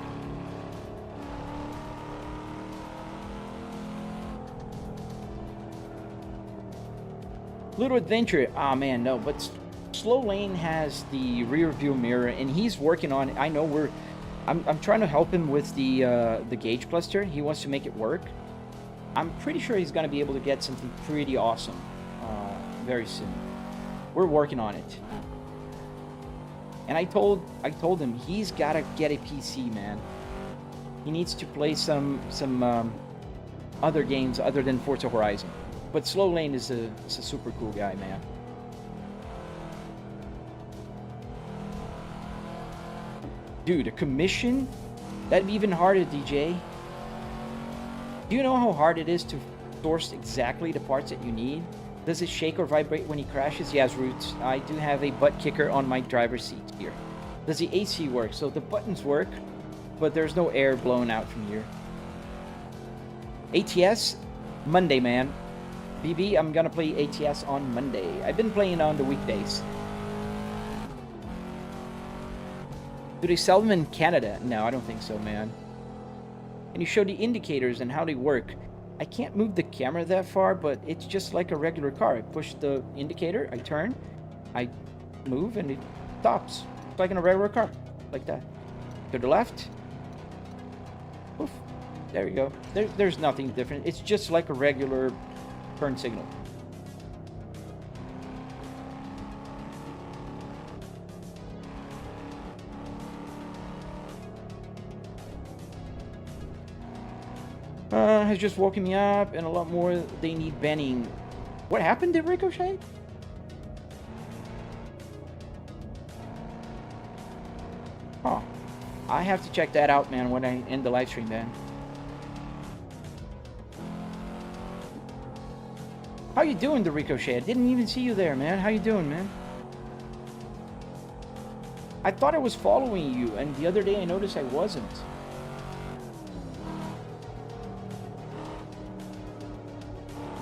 Little Adventure. Ah, man, no. But Slow Lane has the rear view mirror, and he's working on it. I know I'm trying to help him with the gauge cluster. He wants to make it work. I'm pretty sure he's going to be able to get something pretty awesome very soon. We're working on it. And I told him he's got to get a PC, man. He needs to play some other games other than Forza Horizon. But Slow Lane is a super cool guy, man. Dude, a commission? That'd be even harder, DJ. Do you know how hard it is to source exactly the parts that you need? Does it shake or vibrate when he crashes? Yes, Roots. I do have a Buttkicker on my driver's seat here. Does the AC work? So the buttons work, but there's no air blowing out from here. ATS? Monday, man. BB, I'm gonna play ATS on Monday. I've been playing on the weekdays. Do they sell them in Canada? No, I don't think so, man. And you show the indicators and how they work. I can't move the camera that far, but it's just like a regular car. I push the indicator, I turn, I move, and it stops. It's like in a regular car, like that. To the left. Oof. There you go. There's nothing different. It's just like a regular turn signal. Has just woken me up, and a lot more they need banning. What happened to Ricochet? Oh, I have to check that out, man, when I end the live stream, man. How you doing, the Ricochet? I didn't even see you there, man. How you doing, man? I thought I was following you, and the other day I noticed I wasn't.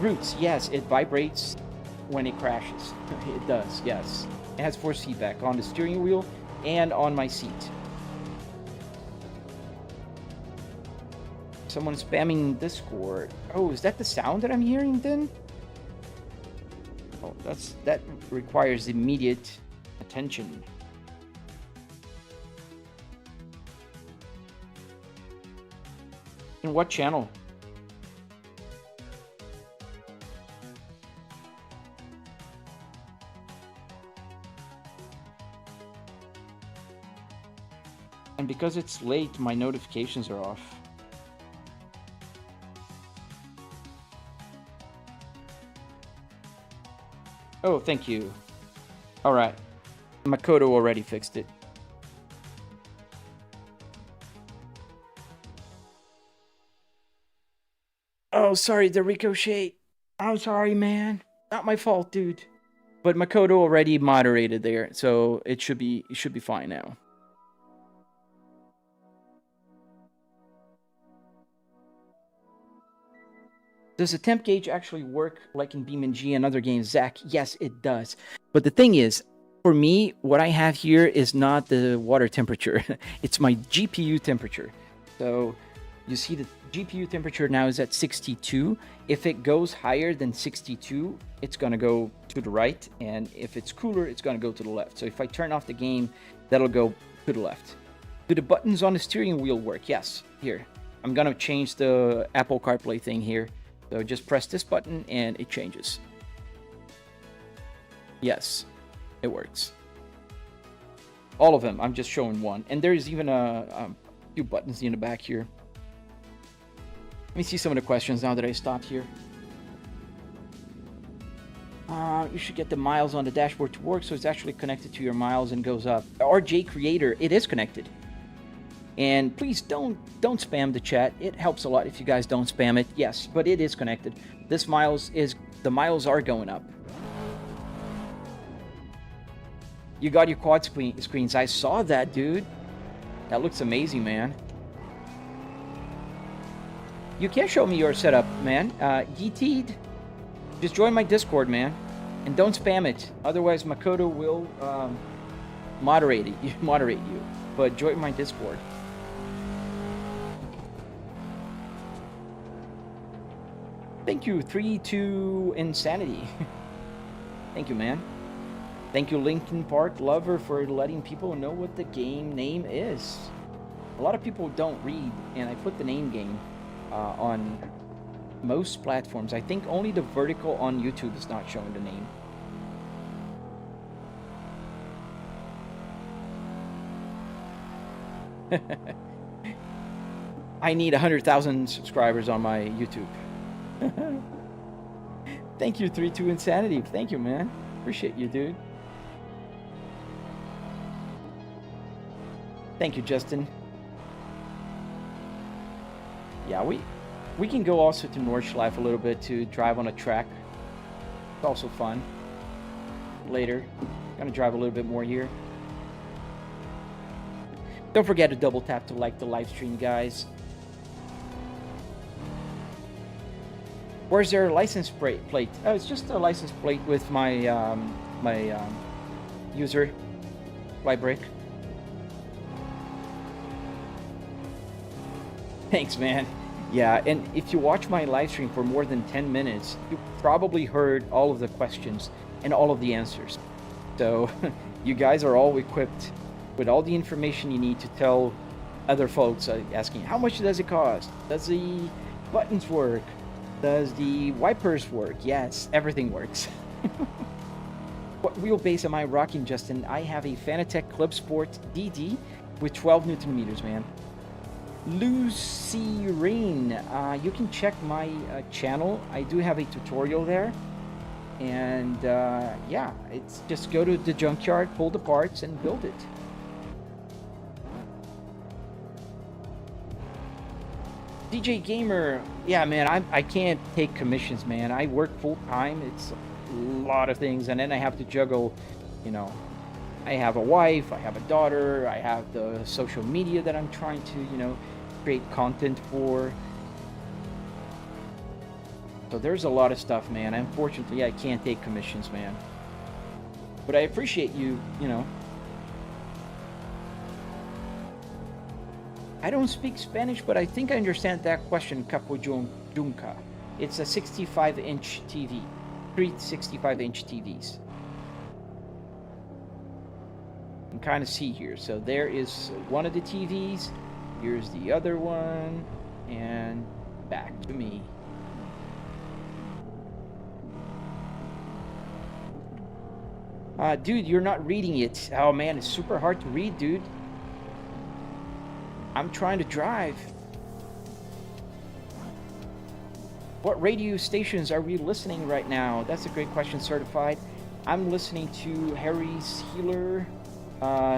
Roots, yes, it vibrates when it crashes. It does, yes. It has force feedback on the steering wheel and on my seat. Someone spamming Discord. Oh, is that the sound that I'm hearing then? Oh, that requires immediate attention. And what channel? And because it's late, my notifications are off. Oh, thank you. Alright. Makoto already fixed it. Oh, sorry, the Ricochet. I'm sorry, man. Not my fault, dude. But Makoto already moderated there, so it should be fine now. Does the temp gauge actually work like in BeamNG and other games, Zach? Yes, it does. But the thing is, for me, what I have here is not the water temperature. It's my GPU temperature. So you see the GPU temperature now is at 62. If it goes higher than 62, it's going to go to the right. And if it's cooler, it's going to go to the left. So if I turn off the game, that'll go to the left. Do the buttons on the steering wheel work? Yes. Here. I'm going to change the Apple CarPlay thing here. So just press this button and it changes. Yes, it works. All of them. I'm just showing one. And there's even a few buttons in the back here. Let me see some of the questions now that I stopped here. You should get the miles on the dashboard to work so it's actually connected to your miles and goes up. RJ Creator, it is connected. And please don't spam the chat. It helps a lot if you guys don't spam it. Yes, but it is connected. The miles are going up. You got your quad screens. I saw that, dude. That looks amazing, man. You can show me your setup, man. GT'd. Just join my Discord, man. And don't spam it. Otherwise, Makoto will moderate you. But join my Discord. Thank you, 3-2 Insanity. Thank you, man. Thank you, Linkin Park Lover, for letting people know what the game name is. A lot of people don't read, and I put the name game on most platforms. I think only the vertical on YouTube is not showing the name. I need 100,000 subscribers on my YouTube. Thank you, 3-2 Insanity. Thank you, man. Appreciate you, dude. Thank you, Justin. Yeah, we can go also to Nordschleife a little bit to drive on a track. It's also fun. Later, gonna drive a little bit more here. Don't forget to double tap to like the live stream, guys. Where's their license plate? Oh, it's just a license plate with my user, Brick. Thanks, man. Yeah, and if you watch my live stream for more than 10 minutes, you probably heard all of the questions and all of the answers. So you guys are all equipped with all the information you need to tell other folks asking, how much does it cost? Does the buttons work? Does the wipers work? Yes, everything works. What wheelbase am I rocking, Justin? I have a Fanatec Clubsport DD with 12 Newton meters, man. Lucy Rain, you can check my channel. I do have a tutorial there. And yeah, it's just go to the junkyard, pull the parts, and build it. DJ Gamer, yeah, man, I can't take commissions, man. I work full time. It's a lot of things, and then I have to juggle, you know, I have a wife, I have a daughter, I have the social media that I'm trying to, you know, create content for. So there's a lot of stuff, man. Unfortunately, I can't take commissions, man. But I appreciate you, you know. I don't speak Spanish, but I think I understand that question, Capo Junca. It's a 65-inch TV. 3 65-inch TVs. You can kind of see here. So there is one of the TVs. Here's the other one. And back to me. Dude, you're not reading it. Oh man, it's super hard to read, dude. I'm trying to drive. What radio stations are we listening right now? That's a great question, Certified. I'm listening to Harry's Healer,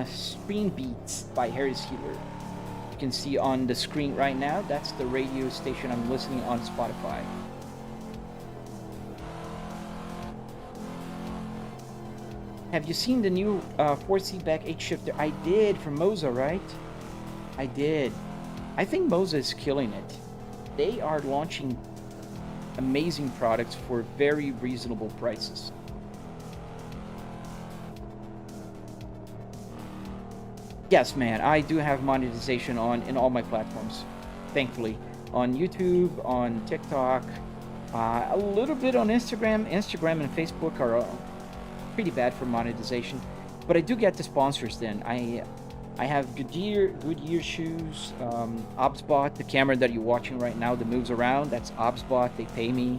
Screen Beats by Harry's Healer. You can see on the screen right now, that's the radio station I'm listening on Spotify. Have you seen the new 4C-back 8-shifter? I did, from Moza, right? I did. I think Moza is killing it. They are launching amazing products for very reasonable prices. Yes, man, I do have monetization in all my platforms, thankfully. On YouTube, on TikTok, a little bit on Instagram. Instagram and Facebook are pretty bad for monetization, but I do get the sponsors then. I have Goodyear shoes, Obsbot, the camera that you're watching right now that moves around, that's Obsbot, they pay me.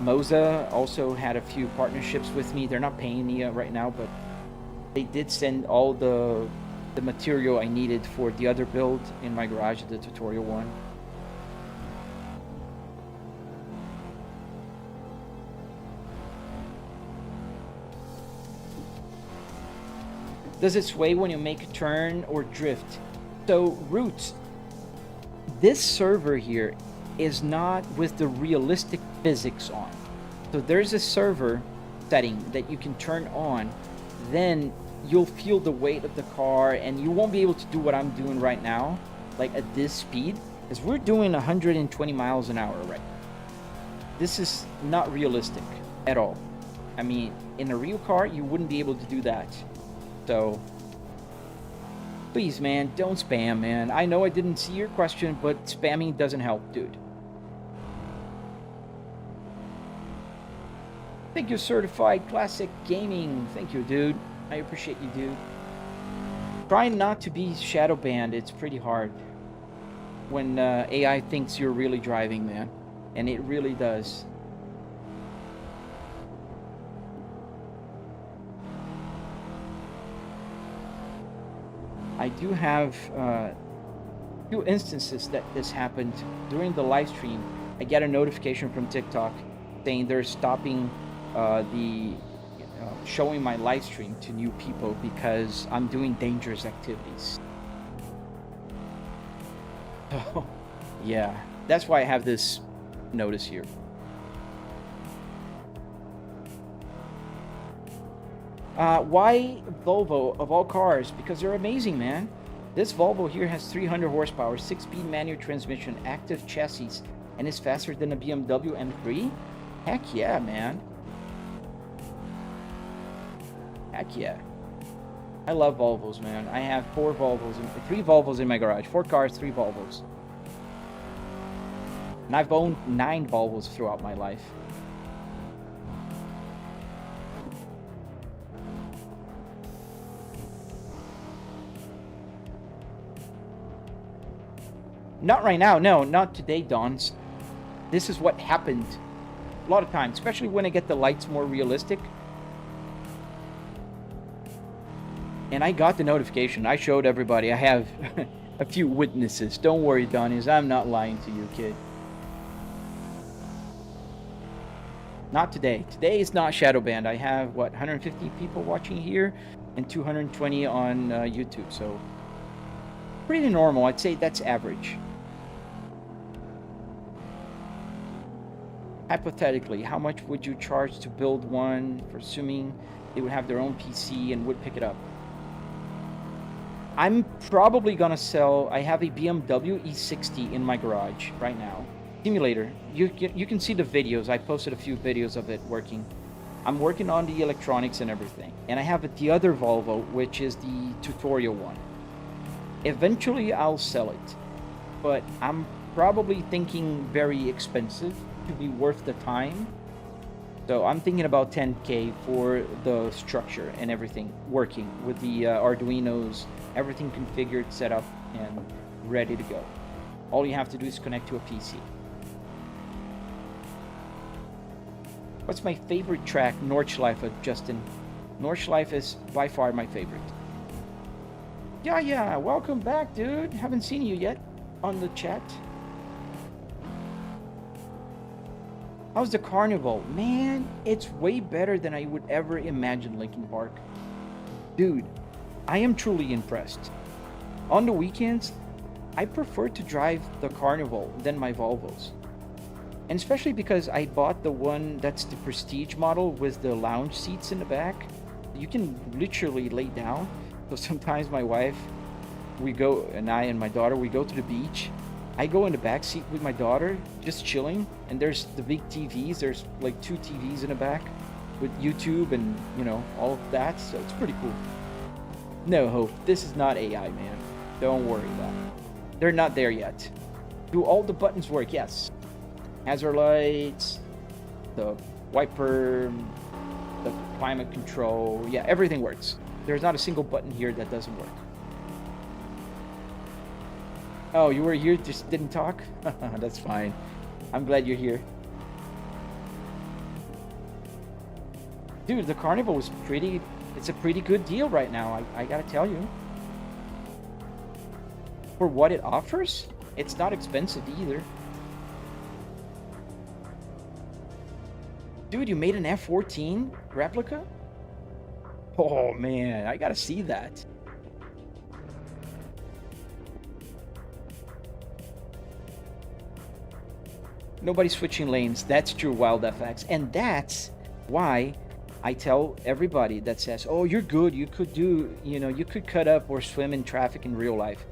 Moza also had a few partnerships with me. They're not paying me right now, but they did send all the material I needed for the other build in my garage, the tutorial one. Does it sway when you make a turn or drift? So, Roots, this server here is not with the realistic physics on. So there's a server setting that you can turn on, then you'll feel the weight of the car and you won't be able to do what I'm doing right now, like at this speed, because we're doing 120 miles an hour right now. This is not realistic at all. I mean, in a real car, you wouldn't be able to do that. So, please, man, don't spam, man. I know I didn't see your question, but spamming doesn't help, dude. Thank you, Certified Classic Gaming. Thank you, dude. I appreciate you, dude. Try not to be shadow banned. It's pretty hard when AI thinks you're really driving, man. And it really does. I do have few instances that this happened during the live stream. I get a notification from TikTok saying they're stopping showing my live stream to new people because I'm doing dangerous activities. Oh, yeah, that's why I have this notice here. Why Volvo of all cars? Because they're amazing, man. This Volvo here has 300 horsepower, 6-speed manual transmission, active chassis, and is faster than a BMW M3? Heck yeah, man. Heck yeah. I love Volvos, man. I have 3 Volvos in my garage. 4 cars, 3 Volvos. And I've owned 9 Volvos throughout my life. Not right now, no, not today, Dons. This is what happened a lot of times, especially when I get the lights more realistic. And I got the notification. I showed everybody. I have a few witnesses. Don't worry, Donnies. I'm not lying to you, kid. Not today. Today is not shadow banned. I have, what, 150 people watching here and 220 on YouTube. So, pretty normal. I'd say that's average. Hypothetically, how much would you charge to build one, for assuming they would have their own PC and would pick it up? I'm probably gonna sell. I have a BMW E60 in my garage right now. Simulator. You can see the videos. I posted a few videos of it working. I'm working on the electronics and everything. And I have the other Volvo, which is the tutorial one. Eventually, I'll sell it. But I'm probably thinking very expensive to be worth the time. So I'm thinking about 10K for the structure and everything working with the Arduinos, everything configured, set up, and ready to go. All you have to do is connect to a PC. What's my favorite track? Nordschleife, Justin. Nordschleife is by far my favorite. Yeah, welcome back, dude. Haven't seen you yet on the chat. How's the carnival? Man, it's way better than I would ever imagine, Linkin Park. Dude, I am truly impressed. On the weekends, I prefer to drive the carnival than my Volvos. And especially because I bought the one that's the prestige model with the lounge seats in the back. You can literally lay down. So sometimes my wife, and I and my daughter, we go to the beach. I go in the back seat with my daughter, just chilling, and there's the big TVs. There's like 2 TVs in the back with YouTube and, you know, all of that. So it's pretty cool. No, Hope, this is not AI, man. Don't worry about it. They're not there yet. Do all the buttons work? Yes. Hazard lights, the wiper, the climate control. Yeah, everything works. There's not a single button here that doesn't work. Oh, you were here, just didn't talk? That's fine. I'm glad you're here. Dude, the carnival was it's a pretty good deal right now, I gotta tell you. For what it offers, it's not expensive either. Dude, you made an F14 replica? Oh man, I gotta see that. Nobody's switching lanes. That's true, Wild FX. And that's why I tell everybody that says, oh, you're good. You could do, you could cut up or swim in traffic in real life.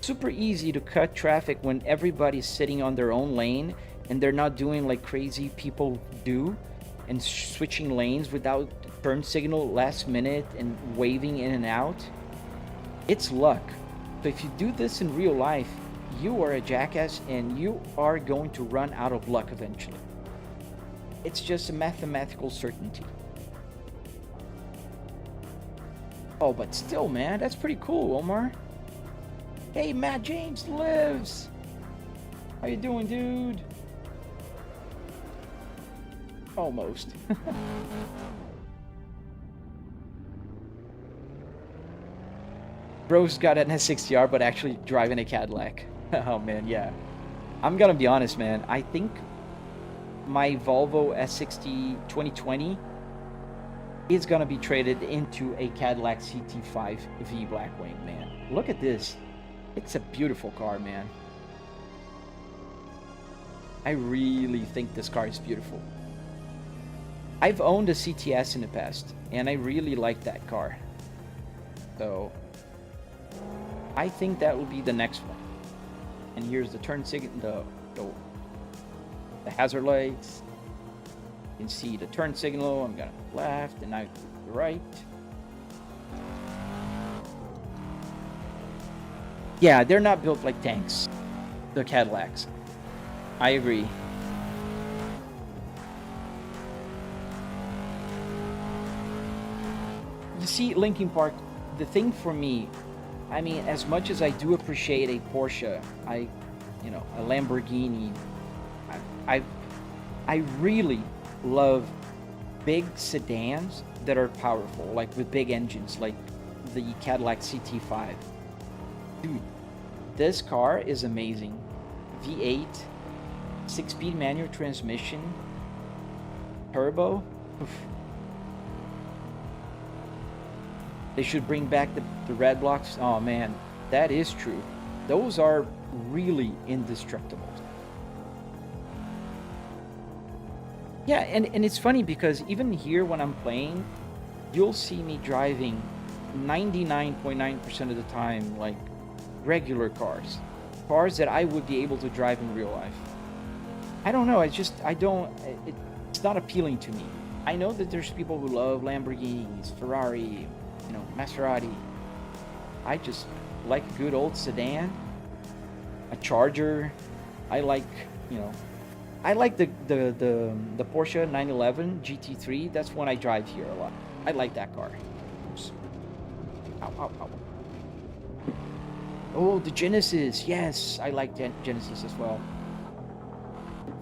Super easy to cut traffic when everybody's sitting on their own lane and they're not doing like crazy people do and switching lanes without turn signal last minute and waving in and out. It's luck. So if you do this in real life, you are a jackass and you are going to run out of luck eventually. It's just a mathematical certainty. Oh, but still, man, that's pretty cool, Omar. Hey, Matt James lives. How you doing, dude? Almost. Bro's got an S60R, but actually driving a Cadillac. Oh man, yeah. I'm gonna be honest, man. I think my Volvo S60 2020 is gonna be traded into a Cadillac CT5V Blackwing, man. Look at this. It's a beautiful car, man. I really think this car is beautiful. I've owned a CTS in the past, and I really like that car. So, I think that will be the next one. And here's the turn signal, the hazard lights. You can see the turn signal. I'm going left and now right. Yeah, they're not built like tanks, the Cadillacs. I agree. You see, Linkin Park, the thing for me, I mean, as much as I do appreciate a Porsche, you know, a Lamborghini, I really love big sedans that are powerful, like with big engines, like the Cadillac CT5. Dude, this car is amazing. V8, 6-speed manual transmission, turbo. Oof. They should bring back the red blocks. Oh man, that is true. Those are really indestructible. Yeah, and it's funny because even here when I'm playing, you'll see me driving 99.9% of the time like regular cars. Cars that I would be able to drive in real life. I don't know, it's not appealing to me. I know that there's people who love Lamborghinis, Ferrari, you know, Maserati. I just like a good old sedan, a Charger. I like, you know, I like the Porsche 911 GT3. That's one I drive here a lot. I like that car. Oops. Ow, ow, ow. Oh, the Genesis. Yes, I like Genesis as well.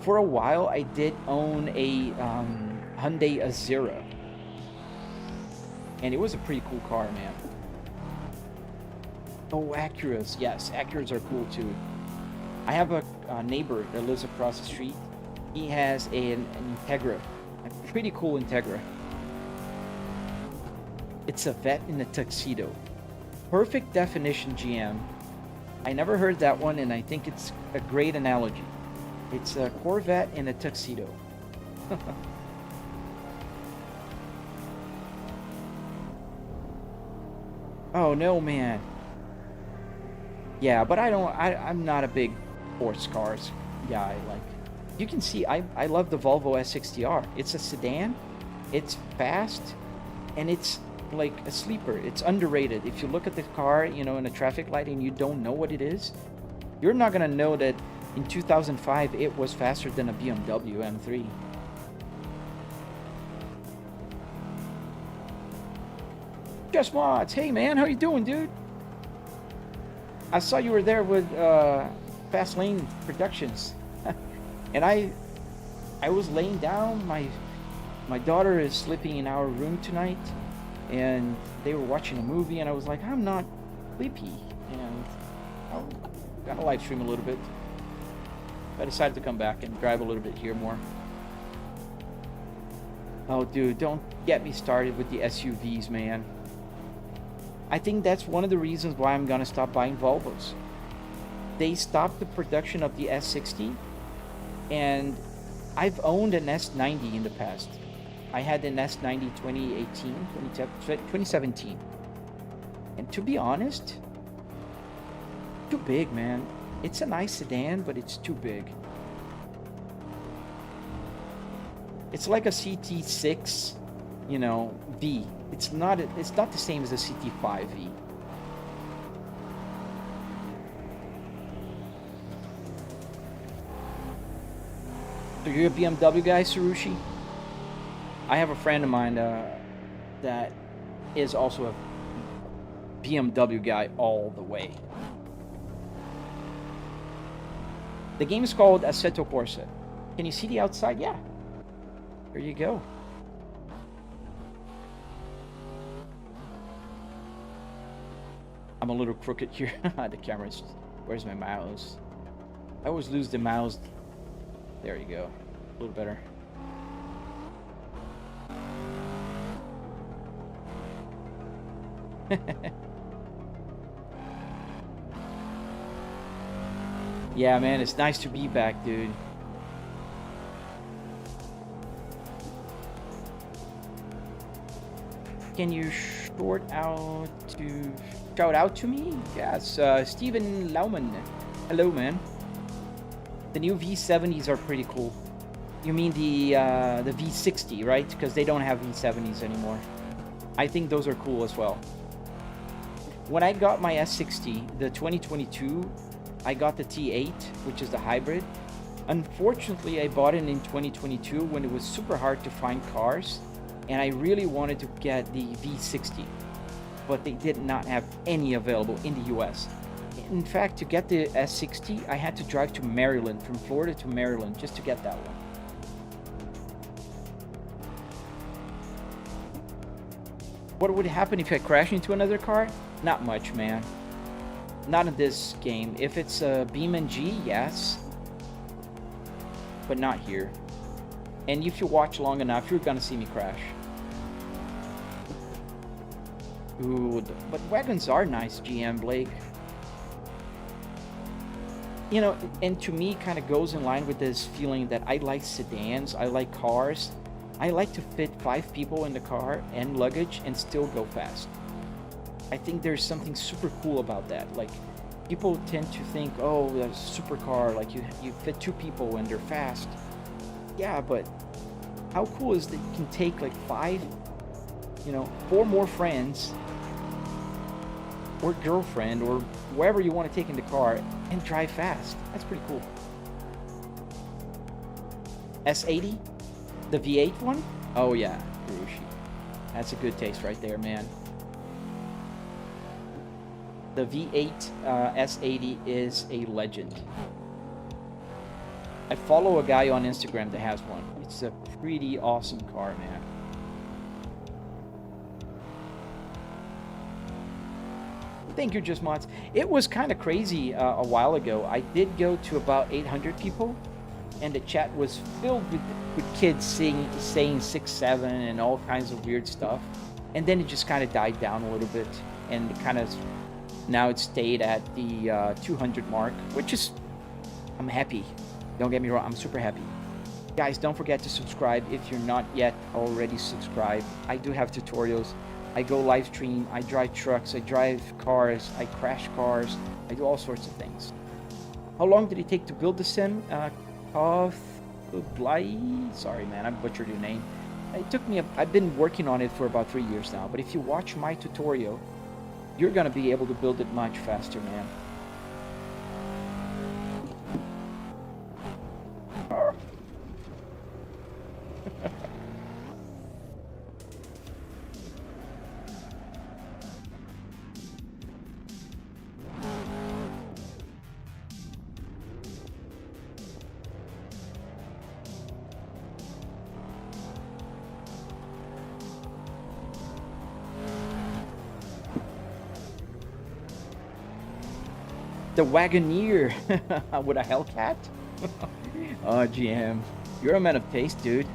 For a while, I did own a Hyundai Azera. And it was a pretty cool car, man. Oh, Acuras. Yes, Acuras are cool too. I have a neighbor that lives across the street. He has an Integra. A pretty cool Integra. It's a vet in a tuxedo. Perfect definition, GM. I never heard that one, and I think it's a great analogy. It's a Corvette in a tuxedo. Oh no, man. Yeah, but I'm not a big sports cars guy. Like, you can see, I love the Volvo S60R. It's a sedan, it's fast, and it's like a sleeper. It's underrated. If you look at the car, you know, in a traffic light and you don't know what it is, you're not gonna know that in 2005 it was faster than a BMW M3. Just Mods, hey man, how you doing, dude? I saw you were there with Fast Lane Productions, and I was laying down. My daughter is sleeping in our room tonight, and they were watching a movie, and I was like, I'm not sleepy, and I'm gonna live stream a little bit. I decided to come back and drive a little bit here more. Oh, dude, don't get me started with the SUVs, man. I think that's one of the reasons why I'm gonna stop buying Volvos. They stopped the production of the S60, and I've owned an S90 in the past. I had an S90 2017. And to be honest, too big, man. It's a nice sedan, but it's too big. It's like a CT6, you know, V. It's not the same as the CT5V. So you're a BMW guy, Sarushi? I have a friend of mine that is also a BMW guy all the way. The game is called Assetto Corsa. Can you see the outside? Yeah. There you go. I'm a little crooked here. The camera's... Where's my mouse? I always lose the mouse. There you go. A little better. Yeah, man, it's nice to be back, dude. Can you shout out to me? Yes, Steven Lauman. Hello, man. The new V70s are pretty cool. You mean the V60, right? Because they don't have V70s anymore. I think those are cool as well. When I got my S60, the 2022, I got the T8, which is the hybrid. Unfortunately, I bought it in 2022 when it was super hard to find cars, and I really wanted to get the V60, but they did not have any available in the US. In fact, to get the S60, I had to drive to Maryland, from Florida to Maryland, just to get that one. What would happen if I crash into another car? Not much, man. Not in this game. If it's a BeamNG, yes. But not here. And if you watch long enough, you're gonna see me crash. Ooh, but wagons are nice, GM Blake. You know, and to me, kind of goes in line with this feeling that I like sedans, I like cars. I like to fit 5 people in the car and luggage and still go fast. I think there's something super cool about that. Like, people tend to think, oh, that's a supercar, like you fit 2 people and they're fast. Yeah, but how cool is that you can take like 5, you know, 4 more friends or girlfriend or wherever you want to take in the car and drive fast. That's pretty cool. S80? The V8 one? Oh yeah, that's a good taste right there, man. The V8 S80 is a legend. I follow a guy on Instagram that has one. It's a pretty awesome car, man. Thank you, Just Mods. It was kind of crazy a while ago. I did go to about 800 people, and the chat was filled with kids saying 6, 7, and all kinds of weird stuff. And then it just kind of died down a little bit, and kind of now it stayed at the 200 mark, which is, I'm happy. Don't get me wrong, I'm super happy. Guys, don't forget to subscribe if you're not yet already subscribed. I do have tutorials. I go live stream, I drive trucks, I drive cars, I crash cars, I do all sorts of things. How long did it take to build the sim? Sorry man, I butchered your name. It took me, I've been working on it for about 3 years now, but if you watch my tutorial, you're gonna be able to build it much faster, man. The Wagoneer with a Hellcat? Oh, GM, you're a man of taste, dude.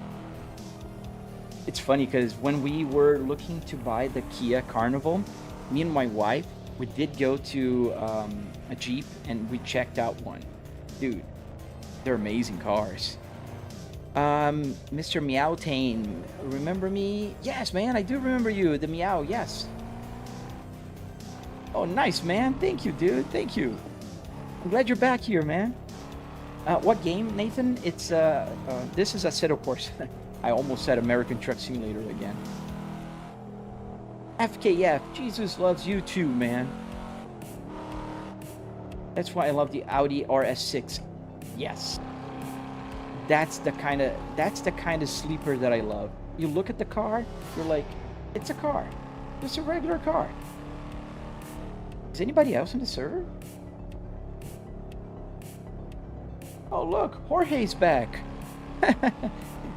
It's funny because when we were looking to buy the Kia Carnival, me and my wife, we did go to a Jeep and we checked out one. Dude, they're amazing cars. Mr. Meowtane, remember me? Yes, man, I do remember you. The Meow, yes. Oh, nice, man. Thank you, dude. Thank you. I'm glad you're back here, man. What game, Nathan? It's this is Assetto Corsa. I almost said American Truck Simulator again. FKF, Jesus loves you too, man. That's why I love the Audi RS6. Yes. That's the kind of sleeper that I love. You look at the car, you're like, it's a car. It's a regular car. Is anybody else on the server? Oh look, Jorge's back.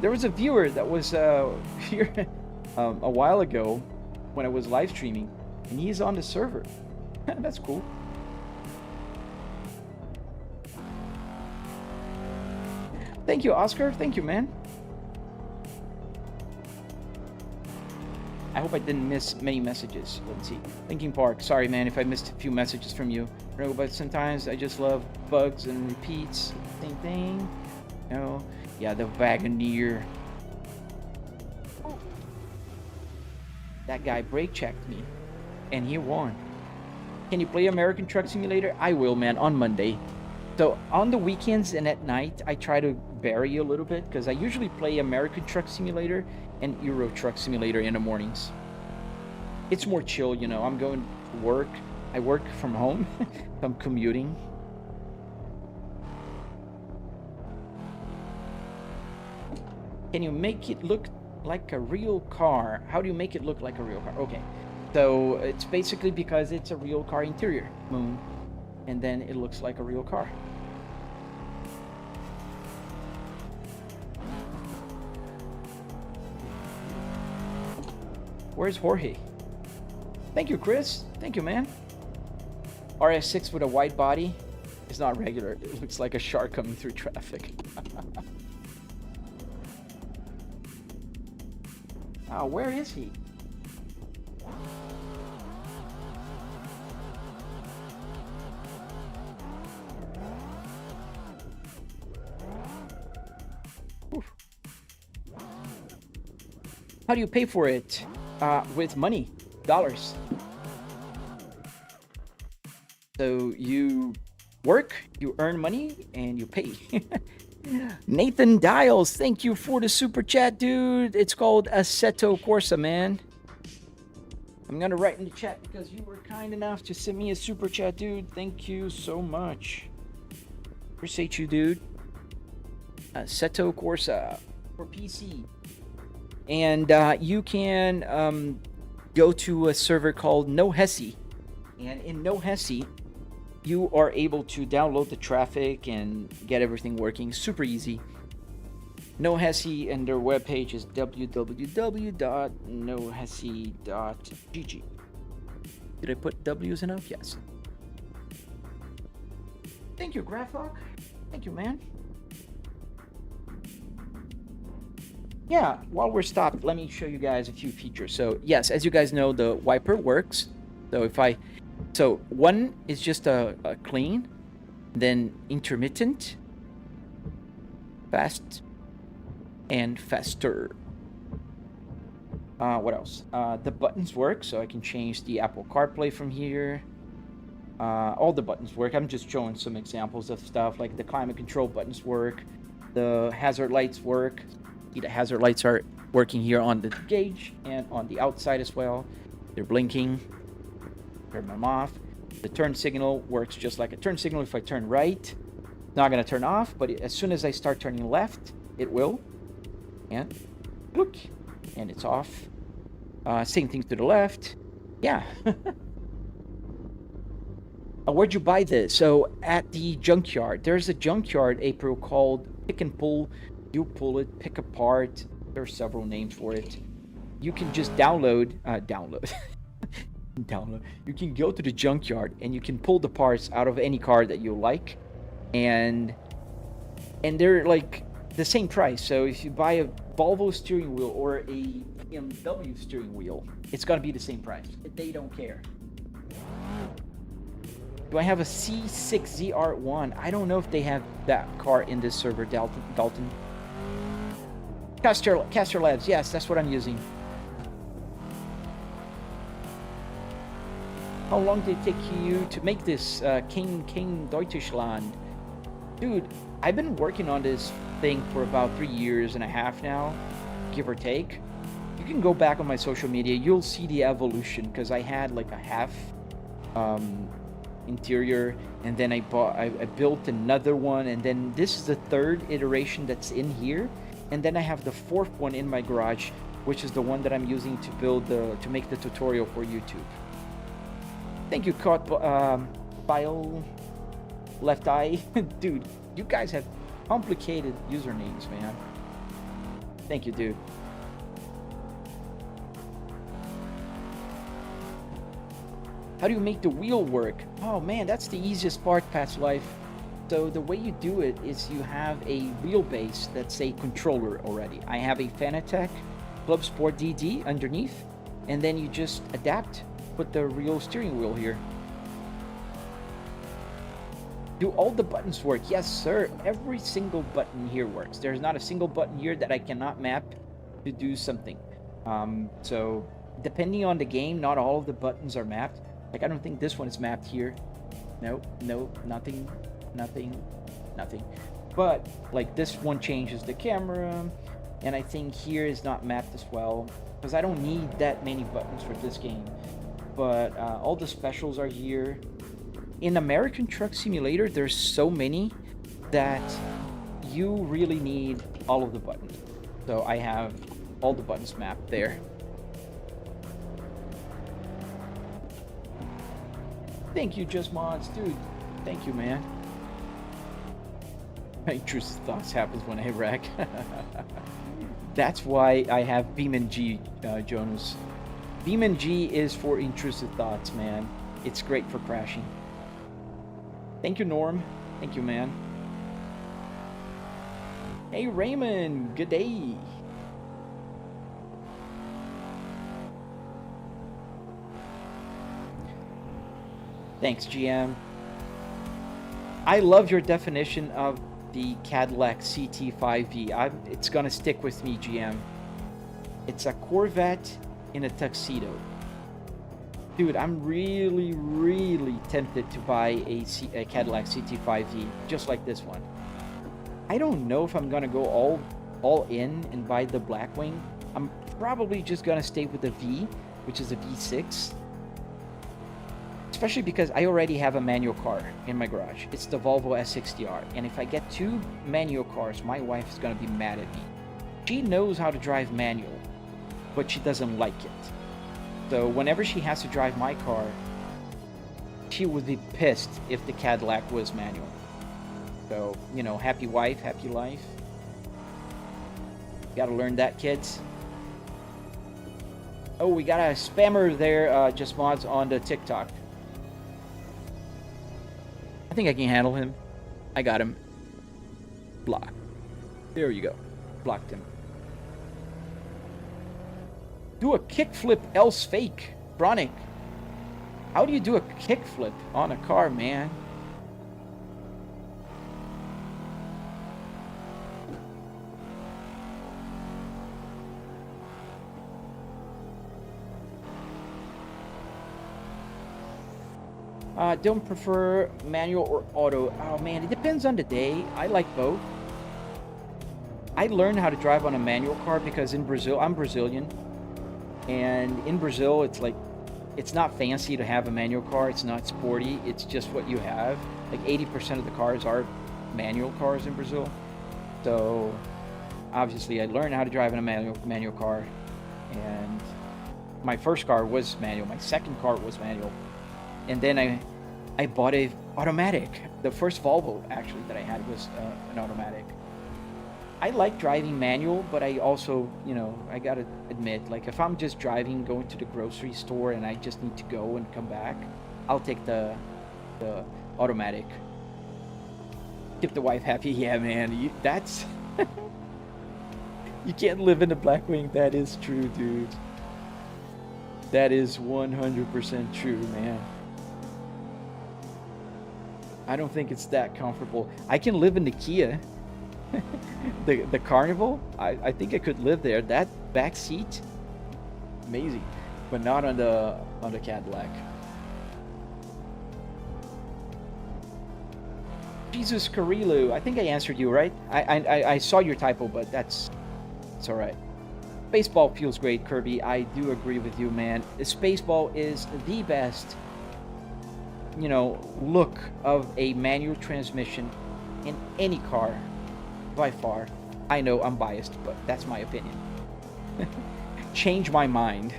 There was a viewer that was here a while ago when I was live streaming, and he's on the server. That's cool. Thank you, Oscar. Thank you, man. I hope I didn't miss many messages. Let's see. Linkin Park. Sorry, man, if I missed a few messages from you. No, but sometimes I just love bugs and repeats. Same thing. You know? Yeah, the Wagoneer. That guy brake checked me, and he won. Can you play American Truck Simulator? I will, man, on Monday. So on the weekends and at night, I try to vary a little bit because I usually play American Truck Simulator and Euro Truck Simulator in the mornings. It's more chill, you know. I'm going to work. I work from home. I'm commuting. Can you make it look like a real car? How do you make it look like a real car? Okay, so it's basically because it's a real car interior, Moon, and then it looks like a real car. Where's Jorge? Thank you, Chris. Thank you, man. RS6 with a wide body. It's not regular. It looks like a shark coming through traffic. Oh, where is he? Oof. How do you pay for it? With money, dollars. So you work, you earn money, and you pay. Nathan Dials, thank you for the super chat, dude. It's called Assetto Corsa, man. I'm gonna write in the chat because you were kind enough to send me a super chat, dude. Thank you so much. Appreciate you, dude. Assetto Corsa for PC. And you can go to a server called No Hesi. And in No Hesi, you are able to download the traffic and get everything working super easy. No Hesi, and their webpage is www.nohesi.gg. Did I put W's enough? Yes. Thank you, Graphoc. Thank you, man. Yeah, while we're stopped, let me show you guys a few features. So yes, as you guys know, the wiper works. So one is just a clean, then intermittent, fast, and faster. What else? The buttons work, so I can change the Apple CarPlay from here. All the buttons work. I'm just showing some examples of stuff, like the climate control buttons work. The hazard lights work. The hazard lights are working here on the gauge and on the outside as well. They're blinking. Turn them off. The turn signal works just like a turn signal. If I turn right, it's not going to turn off, but as soon as I start turning left, it will. And look, and it's off. Same thing to the left. Yeah. Where'd you buy this? So at the Junkyard. There's a Junkyard April called Pick and Pull. You pull it, pick apart. There are several names for it. You can just download. You can go to the Junkyard and you can pull the parts out of any car that you like, and they're like the same price. So if you buy a Volvo steering wheel or a BMW steering wheel, it's gonna be the same price. They don't care. Do I have a C6ZR1? I don't know if they have that car in this server, Dalton. Caster Labs, yes, that's what I'm using. How long did it take you to make this, King Deutschland? Dude, I've been working on this thing for about 3 years and a half now, give or take. You can go back on my social media, you'll see the evolution, because I had like a half interior, and then I built another one, and then this is the third iteration that's in here, and then I have the fourth one in my garage, which is the one that I'm using to build to make the tutorial for YouTube. Thank you, Bile Left Eye. Dude, you guys have complicated usernames, man. Thank you, dude. How do you make the wheel work? Oh man, that's the easiest part, Past Life. So the way you do it is you have a wheelbase that's a controller already. I have a Fanatec Clubsport DD underneath, and then you just adapt, put the real steering wheel here. Do all the buttons work? Yes, sir. Every single button here works. There's not a single button here that I cannot map to do something. So depending on the game, not all of the buttons are mapped. Like, I don't think this one is mapped here. No, nothing. But like this one changes the camera, and I think here is not mapped as well, because I don't need that many buttons for this game. But all the specials are here. In American Truck Simulator, there's so many that you really need all of the buttons. So I have all the buttons mapped there. Thank you, Just Mods, dude. Thank you, man. Intrusive thoughts happens when I wreck. That's why I have BeamNG, Jonas. BeamNG is for intrusive thoughts, man. It's great for crashing. Thank you, Norm. Thank you, man. Hey, Raymond. Good day. Thanks, GM. I love your definition of the Cadillac CT5V. It's gonna stick with me, GM. It's a Corvette in a tuxedo. Dude, I'm really, really tempted to buy a Cadillac CT5V, just like this one. I don't know if I'm gonna go all in and buy the Blackwing. I'm probably just gonna stay with the V, which is a V6. Especially because I already have a manual car in my garage. It's the Volvo S60R. And if I get 2 manual cars, my wife is gonna be mad at me. She knows how to drive manual, but she doesn't like it. So whenever she has to drive my car, she would be pissed if the Cadillac was manual. So, you know, happy wife, happy life. Gotta learn that, kids. Oh, we got a spammer there, Just Mods, on the TikTok. I think I can handle him. I got him. Block. There you go. Blocked him. Do a kickflip, else fake. Bronic. How do you do a kickflip on a car, man? Don't prefer manual or auto. Oh man, it depends on the day. I like both. I learned how to drive on a manual car because in Brazil, I'm Brazilian. And in Brazil, it's like, it's not fancy to have a manual car. It's not sporty. It's just what you have. Like 80% of the cars are manual cars in Brazil. So obviously I learned how to drive in a manual car. And my first car was manual. My second car was manual. And then I bought a automatic. The first Volvo actually that I had was an automatic. I like driving manual, but I also, you know, I gotta admit, like if I'm just driving, going to the grocery store and I just need to go and come back, I'll take the automatic. Keep the wife happy. Yeah, man, that's... You can't live in the Blackwing. That is true, dude. That is 100% true, man. I don't think it's that comfortable. I can live in the Kia. the Carnival, I think I could live there. That back seat, amazing, but not on the Cadillac. Jesus Carrillo, I think I answered you right. I saw your typo, but it's all right. Spaceball feels great, Kirby. I do agree with you, man. Spaceball is the best, you know, look of a manual transmission in any car. By far. I know I'm biased, but that's my opinion. Change my mind.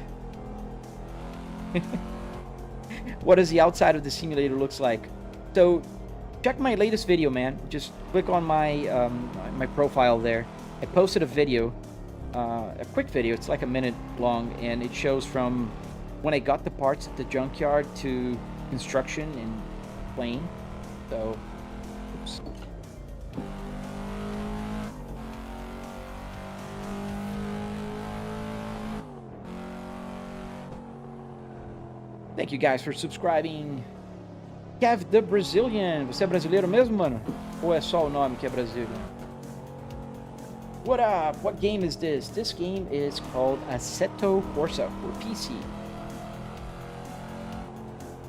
What does the outside of the simulator looks like? So check my latest video, man. Just click on my my profile there. I posted a video, a quick video. It's like a minute long, and it shows from when I got the parts at the junkyard to construction and plane. So oops. Thank you guys for subscribing. Kev the Brazilian. Você é brasileiro mesmo, mano? Ou é só o nome que é Brasília? What up? What game is this? This game is called Assetto Corsa for PC.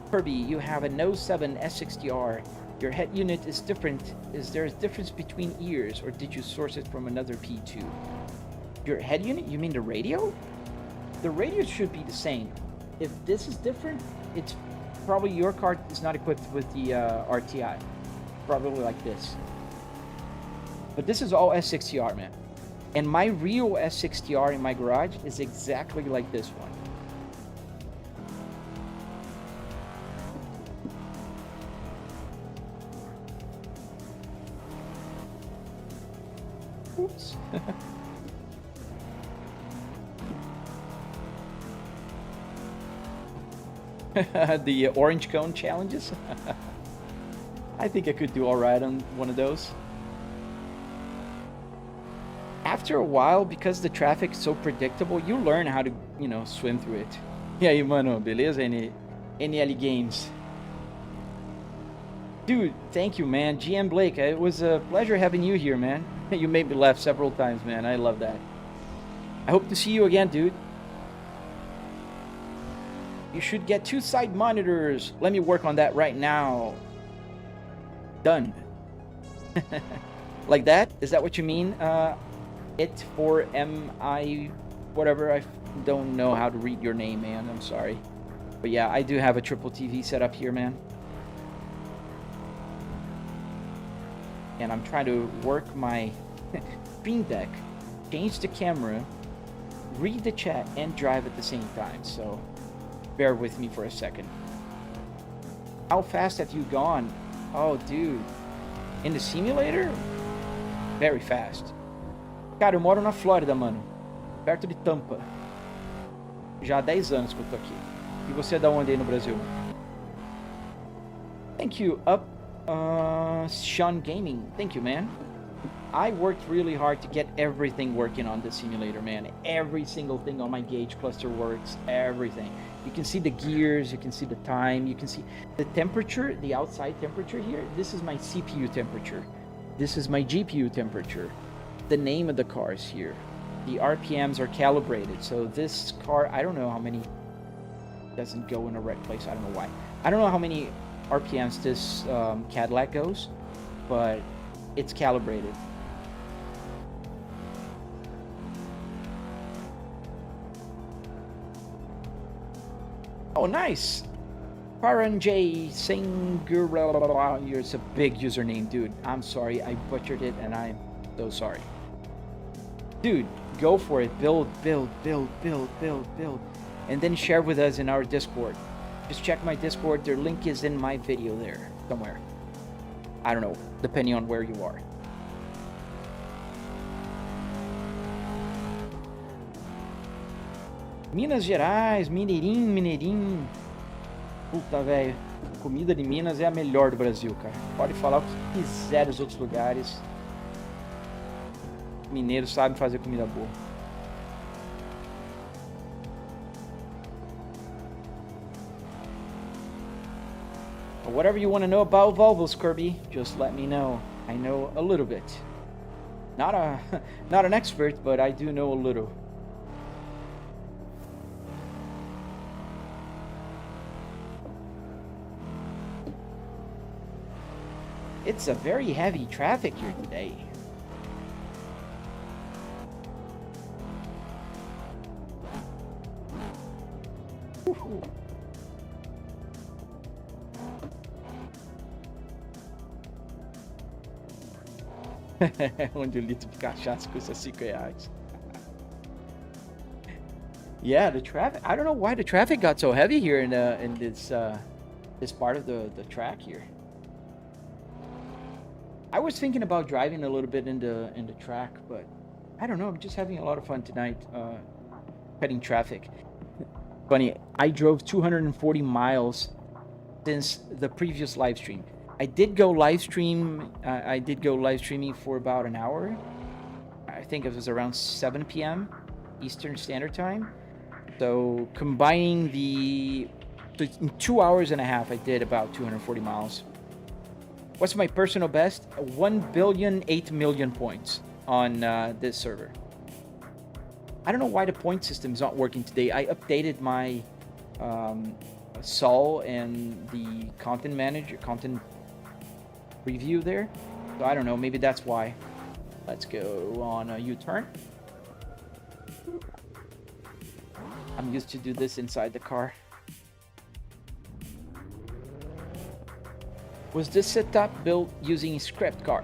Kirby, you have a 07 S60R. Your head unit is different. Is there a difference between ears, or did you source it from another P2? Your head unit? You mean the radio? The radio should be the same. If this is different, it's probably your card is not equipped with the Probably like this. But this is all S60R, man. And my real S60R in my garage is exactly like this one. Oops. The orange cone challenges. I think I could do all right on one of those. After a while, because the traffic is so predictable, you learn how to, you know, swim through it. E aí, mano, beleza? NL Games. Dude, thank you, man. GM Blake, it was a pleasure having you here, man. You made me laugh several times, man. I love that. I hope to see you again, dude. You should get 2 side monitors. Let me work on that right now. Done. Like that? Is that what you mean? It for MI whatever. I don't know how to read your name, man. I'm sorry. But yeah, I do have a triple TV set up here, man. And I'm trying to work my Stream Deck, change the camera, read the chat, and drive at the same time. So bear with me for a second. How fast have you gone? Oh, dude. In the simulator? Very fast. Cara, eu moro na Flórida, mano. Perto de Tampa. Já há 10 anos que eu tô aqui. E você é da onde aí no Brasil? Thank you, Sean Gaming. Thank you, man. I worked really hard to get everything working on the simulator, man. Every single thing on my gauge cluster works. Everything. You can see the gears, you can see the time, you can see the temperature, the outside temperature here. This is my CPU temperature. This is my GPU temperature. The name of the car is here. The RPMs are calibrated. So this car, I don't know how many, doesn't go in the right place. I don't know why. I don't know how many RPMs this Cadillac goes, but it's calibrated. Oh, nice. Paranjay Singer. It's a big username, dude. I'm sorry, I butchered it, and I'm so sorry. Dude, go for it. Build, build, build, build, build, build. And then share with us in our Discord. Just check my Discord. Their link is in my video there, somewhere. I don't know, depending on where you are. Minas Gerais, Mineirinho, Mineirinho. Puta, velho. Comida de Minas é a melhor do Brasil, cara. Pode falar o que quiser dos outros lugares. Mineiros sabem fazer comida boa. But whatever you want to know about Volvos, Kirby, just let me know. I know a little bit. Not an expert, but I do know a little. It's a very heavy traffic here today. Onde o litro de cachaça custa R$5. Yeah, the traffic. I don't know why the traffic got so heavy here in this part of the track here. I was thinking about driving a little bit in the track, but I don't know. I'm just having a lot of fun tonight, cutting traffic. Funny, I drove 240 miles since the previous live stream. I did go live streaming for about an hour. I think it was around 7 p.m. Eastern Standard Time. So combining in 2 hours and a half, I did about 240 miles. What's my personal best? 1,008,000,000 points on this server. I don't know why the point system is not working today. I updated my Sol and the content manager, content preview there. So I don't know, maybe that's why. Let's go on a U-turn. I'm used to do this inside the car. Was this setup built using scraped car?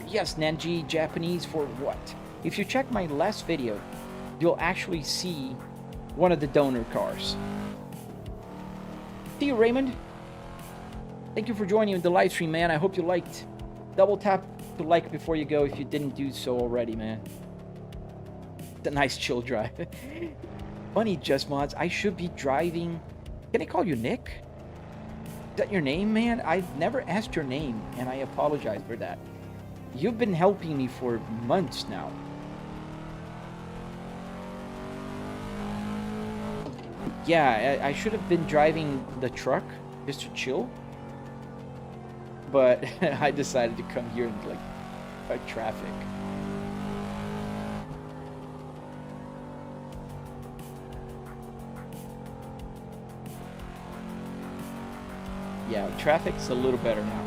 Yes, Nanji, Japanese for what? If you check my last video, you'll actually see one of the donor cars. See you, Raymond. Thank you for joining the live stream, man. I hope you liked. Double tap to like before you go if you didn't do so already, man. It's a nice chill drive. Funny, Just Mods. I should be driving. Can I call you Nick? Is that your name, man? I've never asked your name, and I apologize for that. You've been helping me for months now. Yeah, I should have been driving the truck just to chill. But I decided to come here and like fight traffic. Yeah, traffic's a little better now.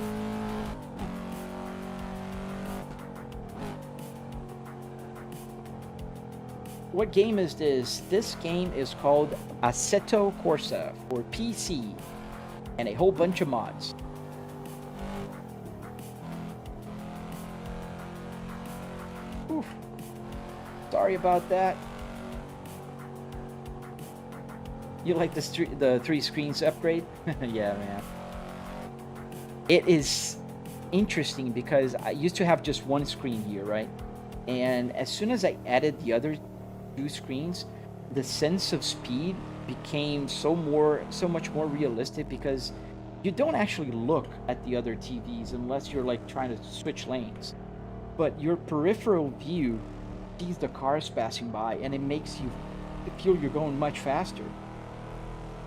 What game is this? This game is called Assetto Corsa for PC and a whole bunch of mods. Oof. Sorry about that. You like the three screens upgrade? Yeah, man. It is interesting because I used to have just one screen here, right? And as soon as I added the other two screens, the sense of speed became so much more realistic because you don't actually look at the other TVs unless you're like trying to switch lanes. But your peripheral view sees the cars passing by and it makes you feel you're going much faster.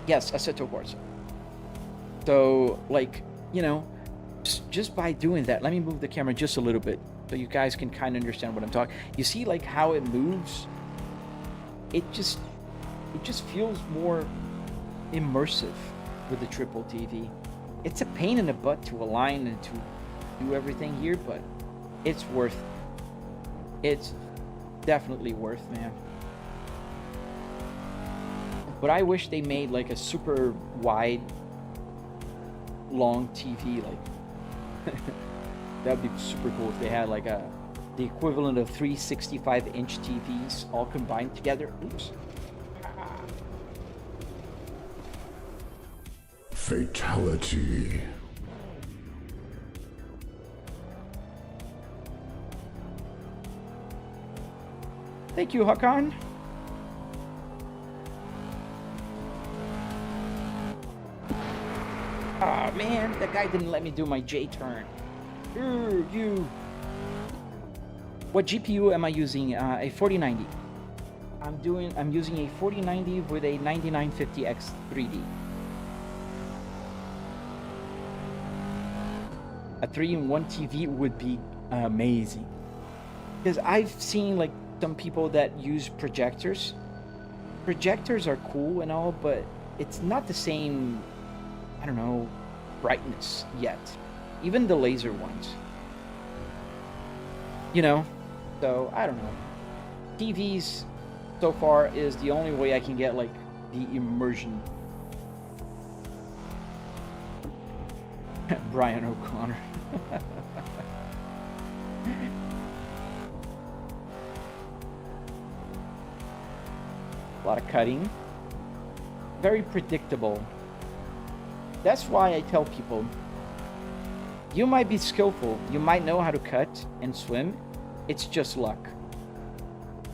Yes, Assetto Corsa. So, like, you know, just by doing that, let me move the camera just a little bit so you guys can kind of understand what I'm talking. You see, like, how it moves? It just feels more immersive with the triple TV. It's a pain in the butt to align and to do everything here, but it's worth it. It's definitely worth, man. But I wish they made like a super wide, long TV. Like that'd be super cool if they had like the equivalent of 365-inch TVs all combined together. Oops. Fatality. Thank you, Hakan. Ah, man, that guy didn't let me do my J turn. You. What GPU am I using? A 4090. I'm using a 4090 with a 9950X 3D. A 3-in-1 TV would be amazing. Because I've seen like some people that use projectors. Projectors are cool and all, but it's not the same, I don't know, brightness yet. Even the laser ones. You know? So, I don't know. TVs, so far, is the only way I can get, like, the immersion. Brian O'Connor. A lot of cutting. Very predictable. That's why I tell people, you might be skillful, you might know how to cut and swim, it's just luck.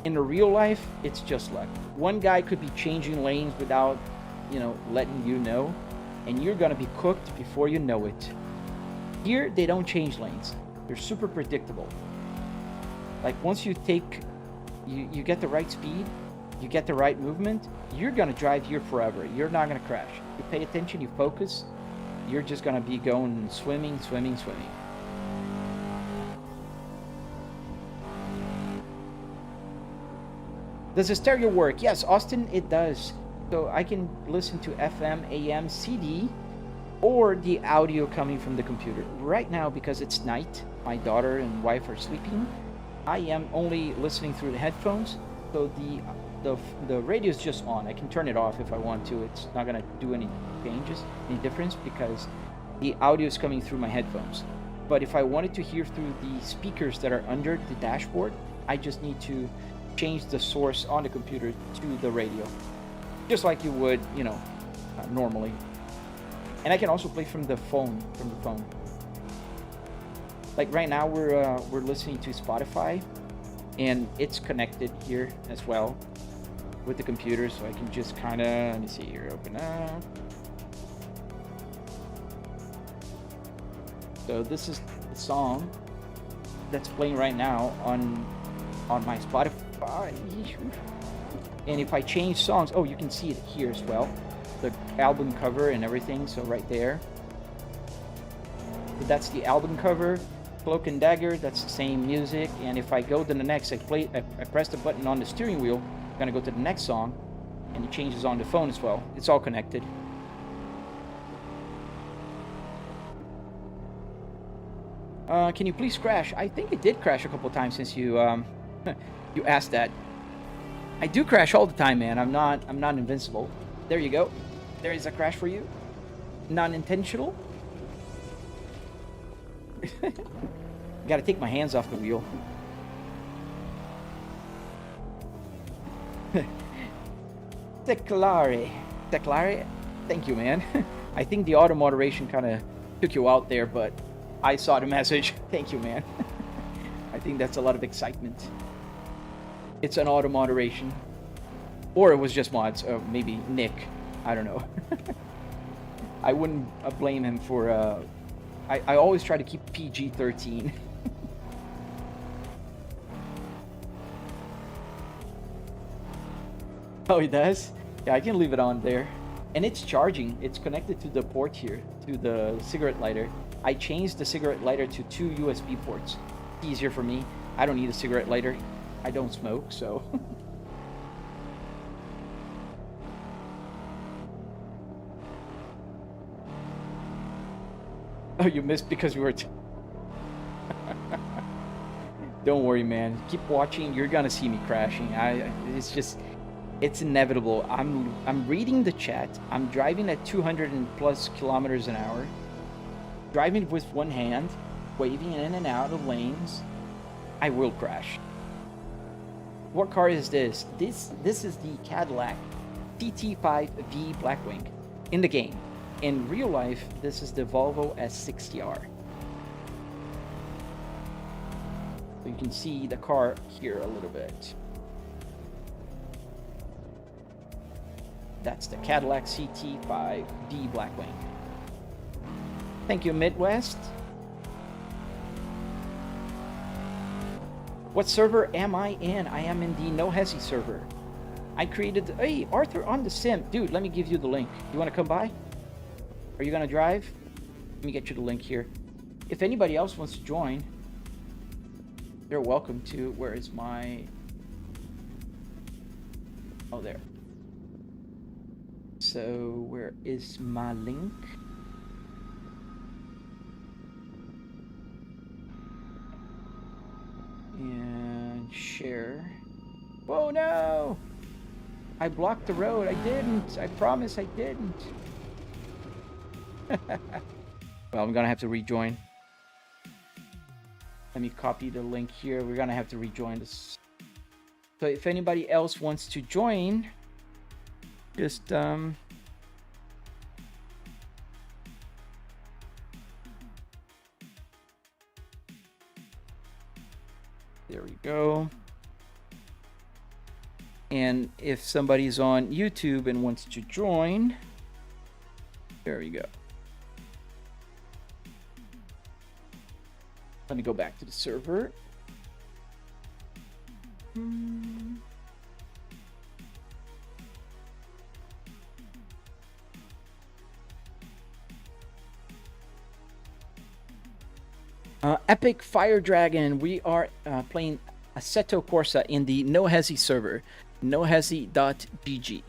In the real life, it's just luck. One guy could be changing lanes without, you know, letting you know, and you're gonna be cooked before you know it. Here, they don't change lanes. They're super predictable. Like once you take, you get the right speed, you get the right movement, you're gonna drive here forever. You're not gonna crash. You pay attention, you focus, you're just gonna be going swimming. Does the stereo work? Yes, Austin, it does. So I can listen to FM, AM, CD, or the audio coming from the computer. Right now, because it's night, my daughter and wife are sleeping, I am only listening through the headphones, so the radio is just on. I can turn it off if I want to. It's not gonna do any changes, any difference, because the audio is coming through my headphones. But if I wanted to hear through the speakers that are under the dashboard, I just need to change the source on the computer to the radio, just like you would, you know, normally. And I can also play from the phone. Like right now, we're listening to Spotify, and it's connected here as well with the computer, so I can just kind of, let me see here, open up. So this is the song that's playing right now on my Spotify. And if I change songs, oh, you can see it here as well, the album cover and everything. So right there, so that's the album cover. Cloak and Dagger, that's the same music. And if I go to the next, I press the button on the steering wheel, I'm gonna go to the next song, and it changes on the phone as well. It's all connected. Can you please crash? I think it did crash a couple times since you you asked that. I do crash all the time, man. I'm not invincible. There you go. There is a crash for you. Non-intentional. Gotta take my hands off the wheel. Teclare. Thank you, man. I think the auto moderation kind of took you out there, but I saw the message. Thank you, man. I think that's a lot of excitement. It's an auto moderation. Or it was just mods. Maybe Nick. I don't know. I wouldn't blame him for... I always try to keep PG-13. Oh, it does? Yeah, I can leave it on there. And it's charging. It's connected to the port here, to the cigarette lighter. I changed the cigarette lighter to 2 USB ports. It's easier for me. I don't need a cigarette lighter. I don't smoke, so... Oh, you missed because we were... Don't worry, man. Keep watching. You're gonna see me crashing. It's just... It's inevitable. I'm reading the chat. I'm driving at 200+ kilometers an hour. Driving with one hand, waving in and out of lanes. I will crash. What car is this? This is the Cadillac CT5V Blackwing in the game. In real life, this is the Volvo S60R. So you can see the car here a little bit. That's the Cadillac CT5V Blackwing. Thank you, Midwest. What server am I in? I am in the No Hesi server. I created... Hey, Arthur on the sim. Dude, let me give you the link. You want to come by? Are you going to drive? Let me get you the link here. If anybody else wants to join, they're welcome to. Where is my... Oh, there. So, where is my link? And share. Whoa, no! I blocked the road. I didn't. I promise I didn't. Well, I'm gonna have to rejoin. Let me copy the link here. We're gonna have to rejoin this. So if anybody else wants to join, just there we go. And if somebody's on YouTube and wants to join, there we go. Let me go back to the server. Epic Fire Dragon. We are playing Assetto Corsa in the No Hesi server, nohesi.gg.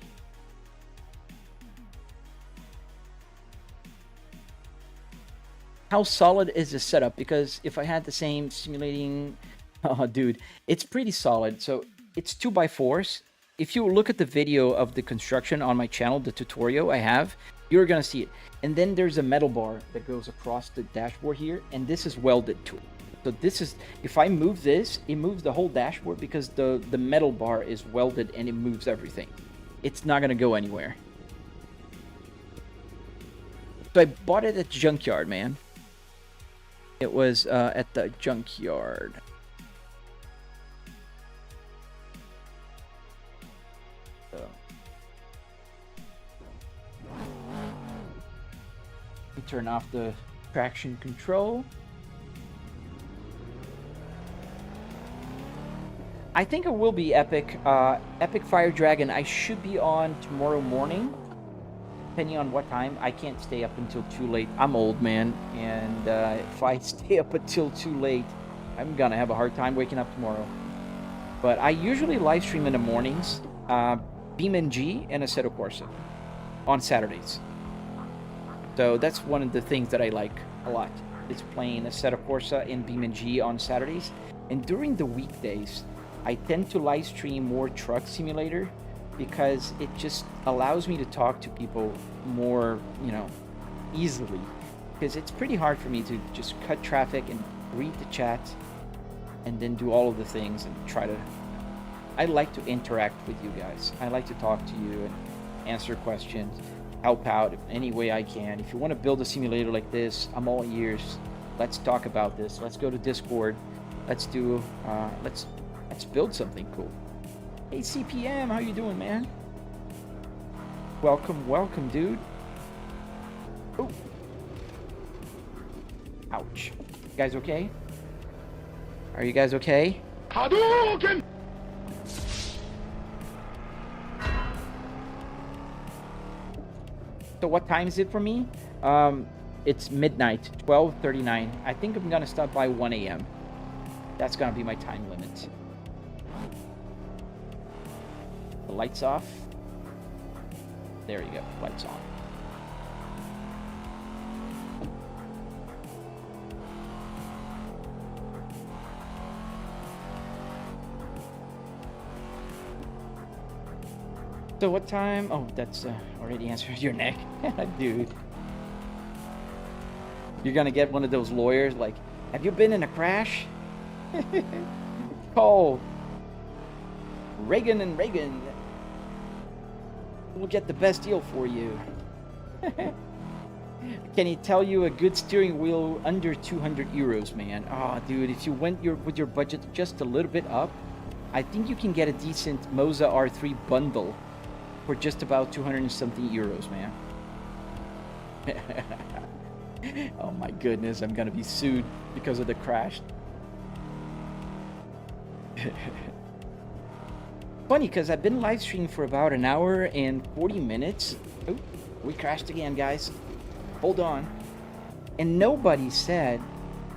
How solid is this setup? Because if I had the same simulating... Oh, dude, it's pretty solid. So it's 2x4s. If you look at the video of the construction on my channel, the tutorial I have, you're going to see it. And then there's a metal bar that goes across the dashboard here. And this is welded to it. So this is, if I move this, it moves the whole dashboard because the metal bar is welded and it moves everything. It's not gonna go anywhere. So I bought it at Junkyard, man. It was at the Junkyard. So. Let me turn off the traction control. I think it will be epic. Epic Fire Dragon. I should be on tomorrow morning, depending on what time. I can't stay up until too late. I'm old, man, and if I stay up until too late, I'm gonna have a hard time waking up tomorrow. But I usually live stream in the mornings, BeamNG and Assetto Corsa on Saturdays. So that's one of the things that I like a lot. It's playing Assetto Corsa and BeamNG on Saturdays, and during the weekdays, I tend to live stream more Truck Simulator because it just allows me to talk to people more, you know, easily. Because it's pretty hard for me to just cut traffic and read the chat and then do all of the things and try to... I like to interact with you guys. I like to talk to you and answer questions, help out any way I can. If you want to build a simulator like this, I'm all ears. Let's talk about this. Let's go to Discord. Let's do, let's build something cool. Hey CPM, how you doing, man? Welcome, dude. Oh. Ouch. You guys okay? Are you guys okay? Hadouken! So what time is it for me? It's midnight, 12:39. I think I'm gonna stop by 1 a.m. That's gonna be my time limit. The lights off. There you go, lights on. So what time? Oh, that's already answered your neck. Dude. You're gonna get one of those lawyers like, have you been in a crash? Call Reagan and Reagan. We'll get the best deal for you. Can he tell you a good steering wheel under 200 euros, man? Oh, dude, if you went with your budget just a little bit up, I think you can get a decent Moza R3 bundle for just about 200 and something euros, man. Oh my goodness, I'm gonna be sued because of the crash. Funny, because I've been live streaming for about an hour and 40 minutes. Oh, we crashed again, guys. Hold on. And nobody said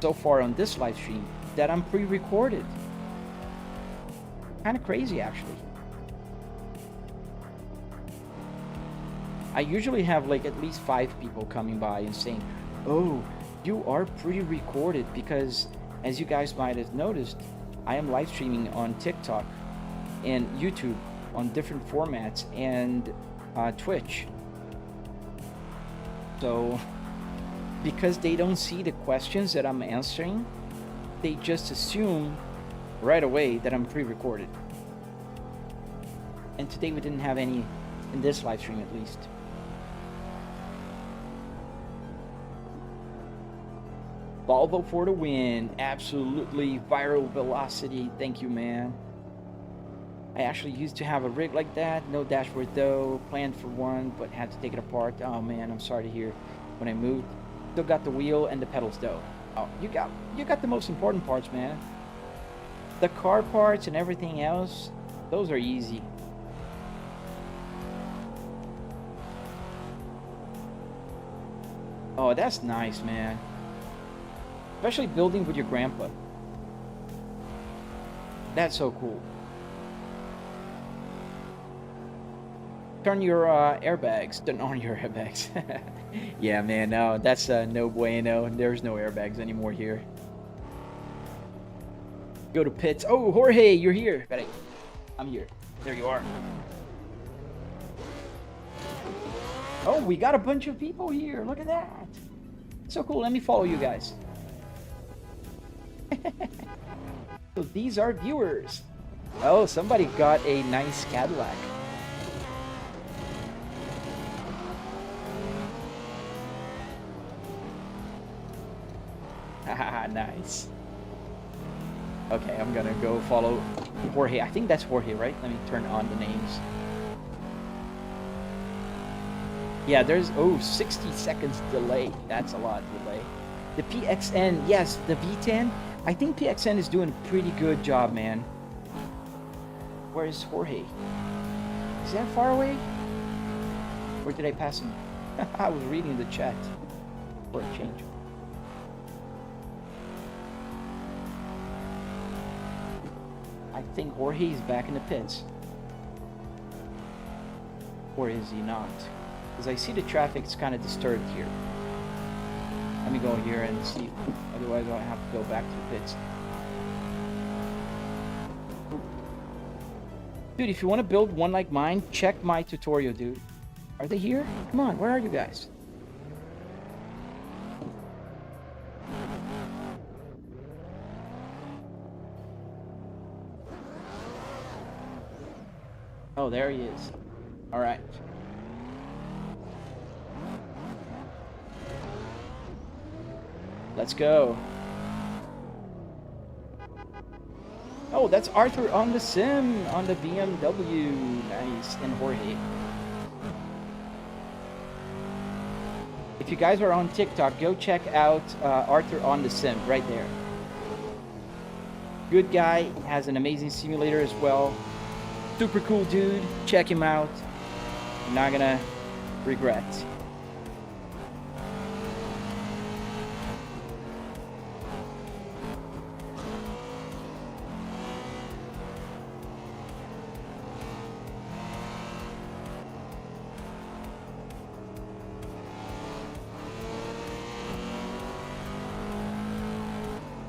so far on this live stream that I'm pre-recorded. Kind of crazy, actually. I usually have like at least 5 people coming by and saying, oh, you are pre-recorded, because as you guys might have noticed, I am live streaming on TikTok and YouTube on different formats and Twitch. So because they don't see the questions that I'm answering, they just assume right away that I'm pre-recorded. And today we didn't have any in this live stream, at least. Volvo for the win. Absolutely. Viral velocity. Thank you, man. I actually used to have a rig like that. No dashboard though. Planned for one, but had to take it apart. Oh man, I'm sorry to hear. When I moved, still got the wheel and the pedals though. Oh, you got the most important parts, man. The car parts and everything else, those are easy. Oh, that's nice, man. Especially building with your grandpa. That's so cool. Turn your airbags. Turn on your airbags. Yeah, man, no, that's no bueno. There's no airbags anymore here. Go to pits. Oh, Jorge, you're here. Ready? I'm here. There you are. Oh, we got a bunch of people here. Look at that. So cool. Let me follow you guys. So these are viewers. Oh, somebody got a nice Cadillac. Haha, nice. Okay, I'm gonna go follow Jorge. I think that's Jorge, right? Let me turn on the names. Yeah, there's, 60 seconds delay. That's a lot of delay. The PXN, yes, the V10. I think PXN is doing a pretty good job, man. Where is Jorge? Is that far away? Or did I pass him? I was reading the chat. For a change. I think Jorge is back in the pits. Or is he not? Because I see the traffic's kind of disturbed here. Let me go here and see. Otherwise I'll have to go back to the pits. Dude, if you want to build one like mine, check my tutorial, dude. Are they here? Come on, where are you guys? Oh, there he is. All right. Let's go. Oh, that's Arthur on the sim on the BMW. Nice. And Jorge. If you guys are on TikTok, go check out Arthur on the sim right there. Good guy. Has an amazing simulator as well. Super cool dude. Check him out. You're not gonna regret.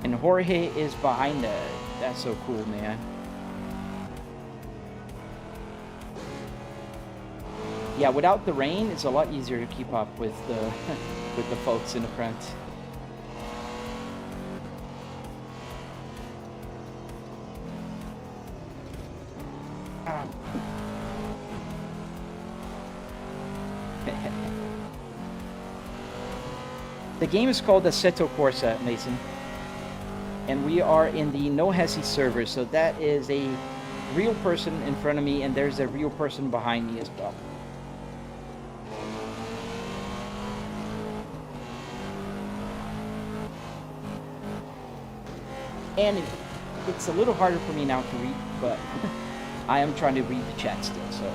And Jorge is behind that. That's so cool, man. Yeah, without the rain, it's a lot easier to keep up with the with the folks in the front. Ah. The game is called Assetto Corsa, Mason. And we are in the No Hesi server, so that is a real person in front of me, and there's a real person behind me as well. And it's a little harder for me now to read, but I am trying to read the chat still, so.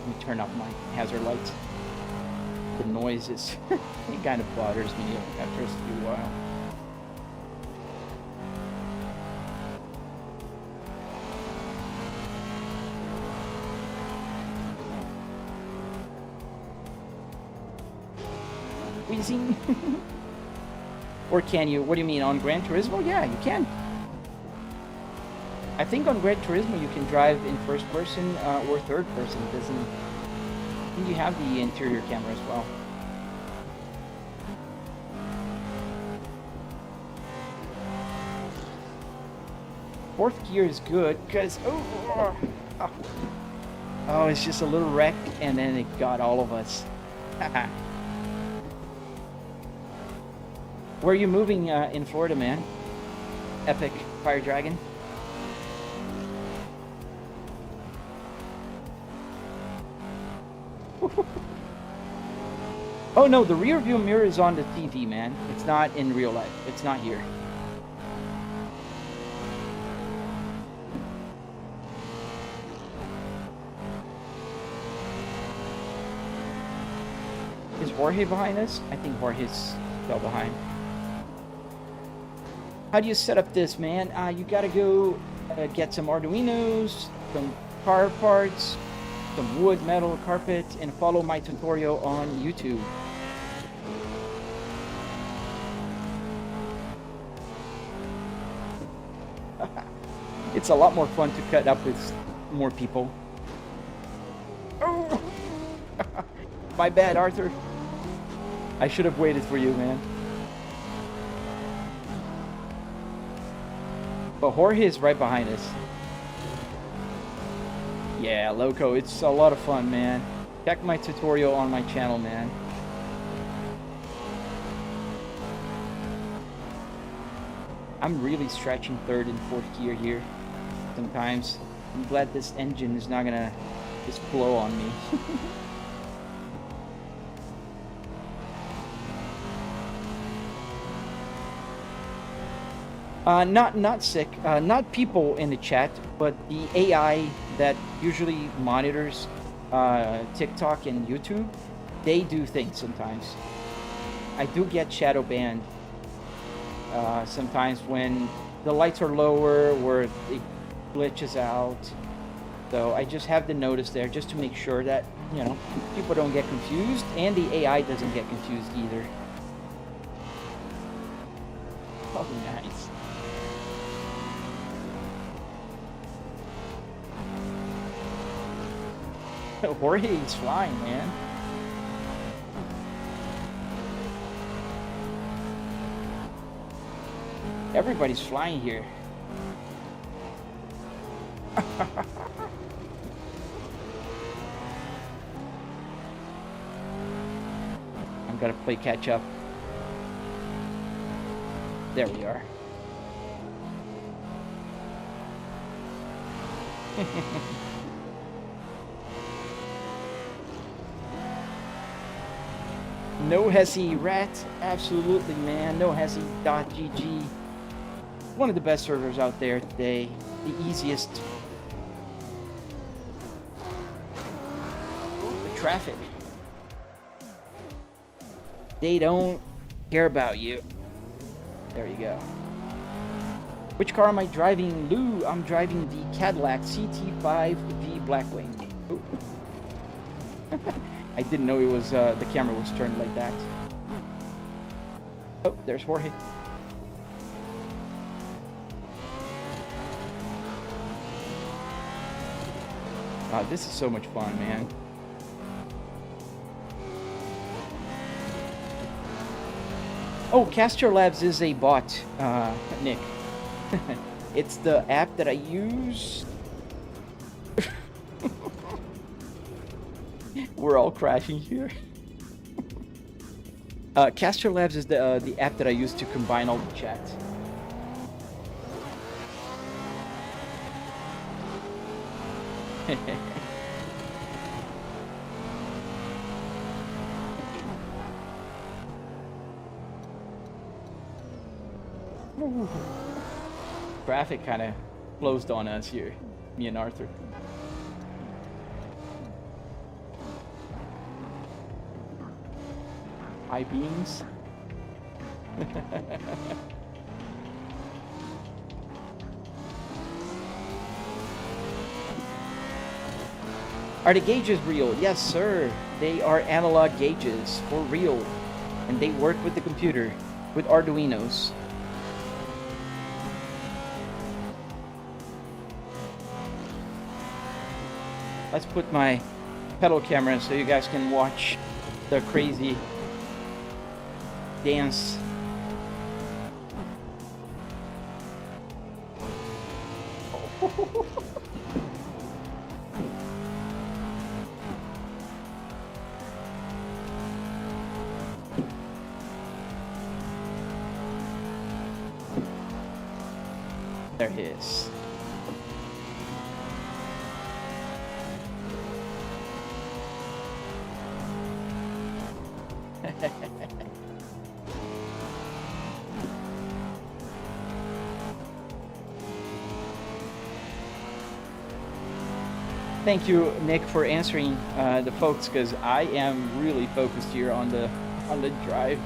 Let me turn off my hazard lights. The noise is, it kind of bothers me after a few while. Wheezing. Or can you? What do you mean, on Gran Turismo? Yeah, you can. I think on Gran Turismo you can drive in first person or third person. It doesn't. I think you have the interior camera as well. Fourth gear is good because oh, it's just a little wreck and then it got all of us. Where are you moving in Florida, man? Epic Fire Dragon. Oh no, the rear view mirror is on the TV, man. It's not in real life. It's not here. Is Jorge behind us? I think Jorge's still behind. How do you set up this, man? You gotta go get some arduinos, some car parts, some wood, metal, carpet, and follow my tutorial on YouTube. It's a lot more fun to cut up with more people. My bad, Arthur. I should have waited for you, man. But Jorge is right behind us. Yeah, Loco, it's a lot of fun, man. Check my tutorial on my channel, man. I'm really stretching third and fourth gear here sometimes. I'm glad this engine is not gonna just blow on me. Not sick, not people in the chat, but the AI that usually monitors TikTok and YouTube, they do things sometimes. I do get shadow banned sometimes when the lights are lower or it glitches out. So I just have the notice there just to make sure that, you know, people don't get confused and the AI doesn't get confused either. Oh, nice. Jorge's flying, man. Everybody's flying here. I'm gonna play catch up. There we are. No Hesi Rat, absolutely, man. No Hesi.gg. One of the best servers out there today. The easiest. The traffic. They don't care about you. There you go. Which car am I driving, Lou? I'm driving the Cadillac CT5V Blackwing. I didn't know it was the camera was turned like that. Oh, there's Jorge. Wow, this is so much fun, man. Oh, Castor Labs is a bot, Nick. It's the app that I use. We're all crashing here. Castor Labs is the app that I use to combine all the chat. Traffic kind of closed on us here, me and Arthur. High beams. Are the gauges real? Yes, sir. They are analog gauges for real. And they work with the computer, with arduinos. Let's put my pedal camera so you guys can watch the crazy dance. There he is. Thank you, Nick, for answering the folks, because I am really focused here on the drive.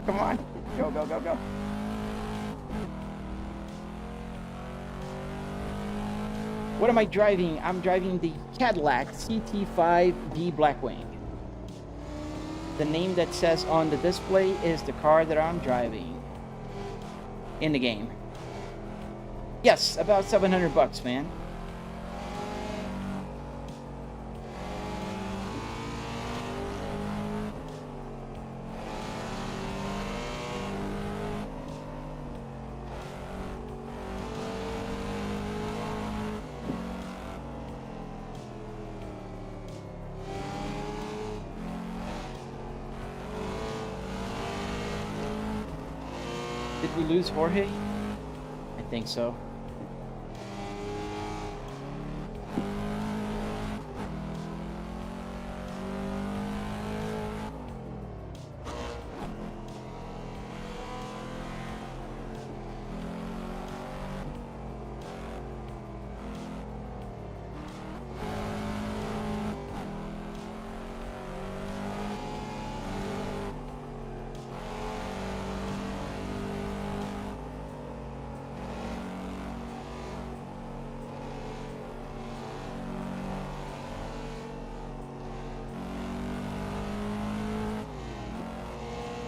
Come on. Go, go, go, go. What am I driving? I'm driving the Cadillac CT5V Blackwing. The name that says on the display is the car that I'm driving in the game. Yes, about 700 bucks, man. Did we lose Jorge? I think so.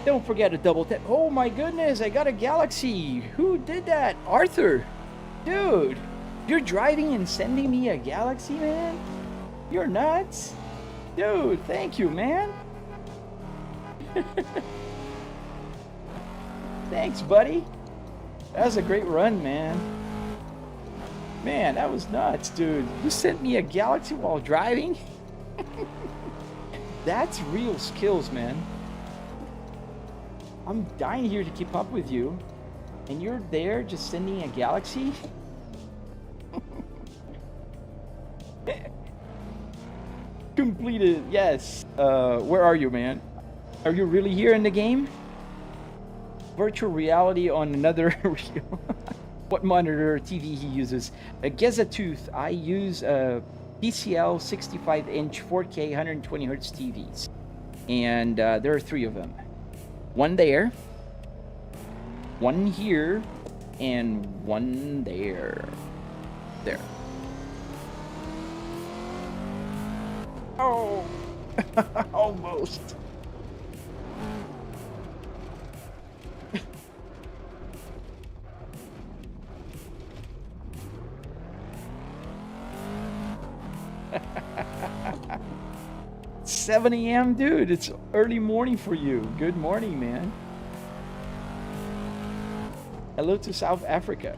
Don't forget to double tap. Oh my goodness, I got a Galaxy. Who did that? Arthur. Dude, you're driving and sending me a Galaxy, man? You're nuts. Dude, thank you, man. Thanks, buddy. That was a great run, man. Man, that was nuts, dude. You sent me a Galaxy while driving? That's real skills, man. I'm dying here to keep up with you, and you're there just sending a Galaxy? Completed, yes. Where are you, man? Are you really here in the game? Virtual reality on another what monitor or TV he uses? A Gezatooth. I use a TCL 65-inch 4K 120Hz TVs, and there are 3 of them. One there, one here, and one there. There. Oh, almost. It's 7 a.m., dude. It's early morning for you. Good morning, man. Hello to South Africa.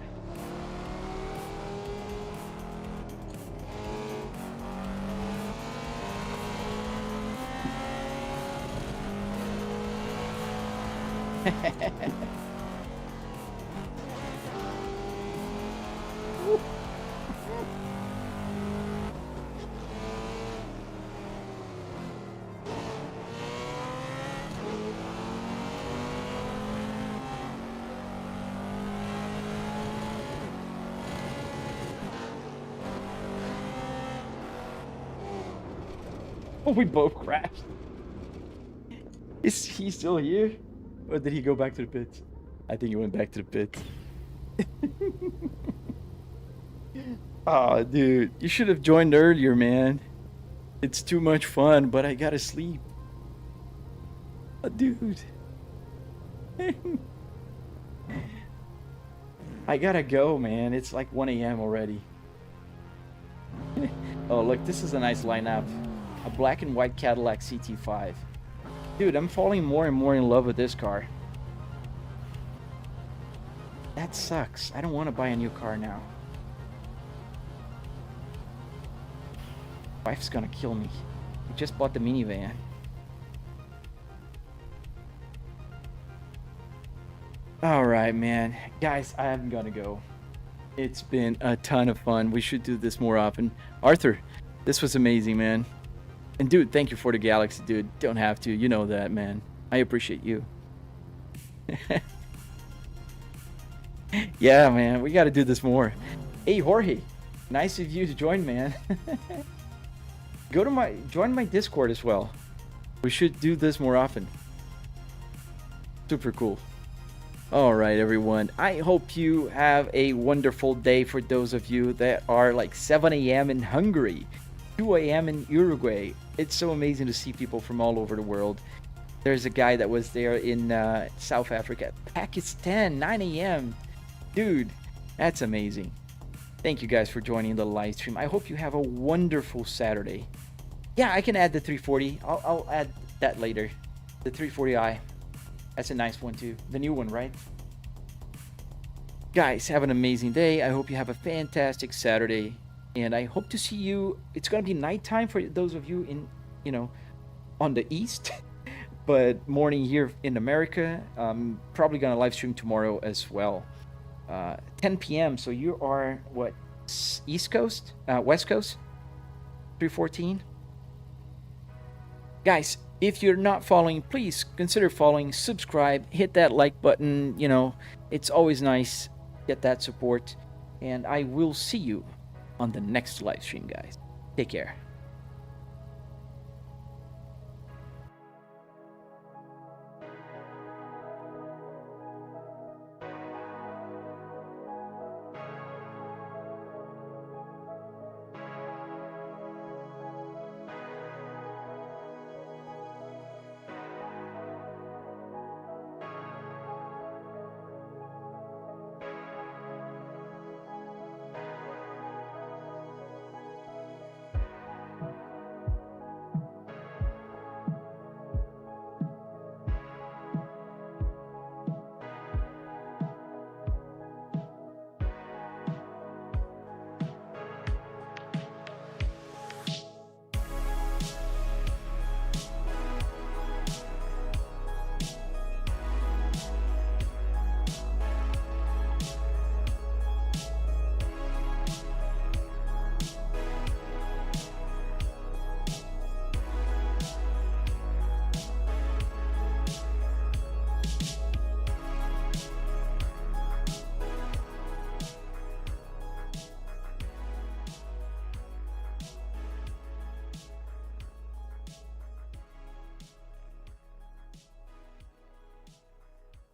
Oh, we both crashed. Is he still here? Or did he go back to the pit? I think he went back to the pit. Oh, dude. You should have joined earlier, man. It's too much fun, but I gotta sleep. Oh, dude. I gotta go, man. It's like 1 a.m. already. Oh, look. This is a nice lineup. A black and white Cadillac CT5. Dude, I'm falling more and more in love with this car. That sucks. I don't want to buy a new car now. Wife's gonna kill me. I just bought the minivan. Alright, man. Guys, I'm gonna go. It's been a ton of fun. We should do this more often. Arthur, this was amazing, man. And dude, thank you for the Galaxy, dude. Don't have to. You know that, man. I appreciate you. Yeah, man. We got to do this more. Hey, Jorge. Nice of you to join, man. Join my Discord as well. We should do this more often. Super cool. All right, everyone. I hope you have a wonderful day for those of you that are like 7 a.m. in Hungary, 2 a.m. in Uruguay. It's so amazing to see people from all over the world. There's a guy that was there in South Africa, Pakistan, 9 a.m. Dude, that's amazing. Thank you guys for joining the live stream. I hope you have a wonderful Saturday. Yeah, I can add the 340. I'll add that later. The 340i. That's a nice one too. The new one, right? Guys, have an amazing day. I hope you have a fantastic Saturday. And I hope to see you. It's going to be nighttime for those of you in, on the east. But morning here in America. Probably going to live stream tomorrow as well. 10 p.m. So you are, what, East Coast? West Coast? 314? Guys, if you're not following, please consider following, subscribe, hit that like button. It's always nice to get that support. And I will see you on the next live stream, guys. Take care.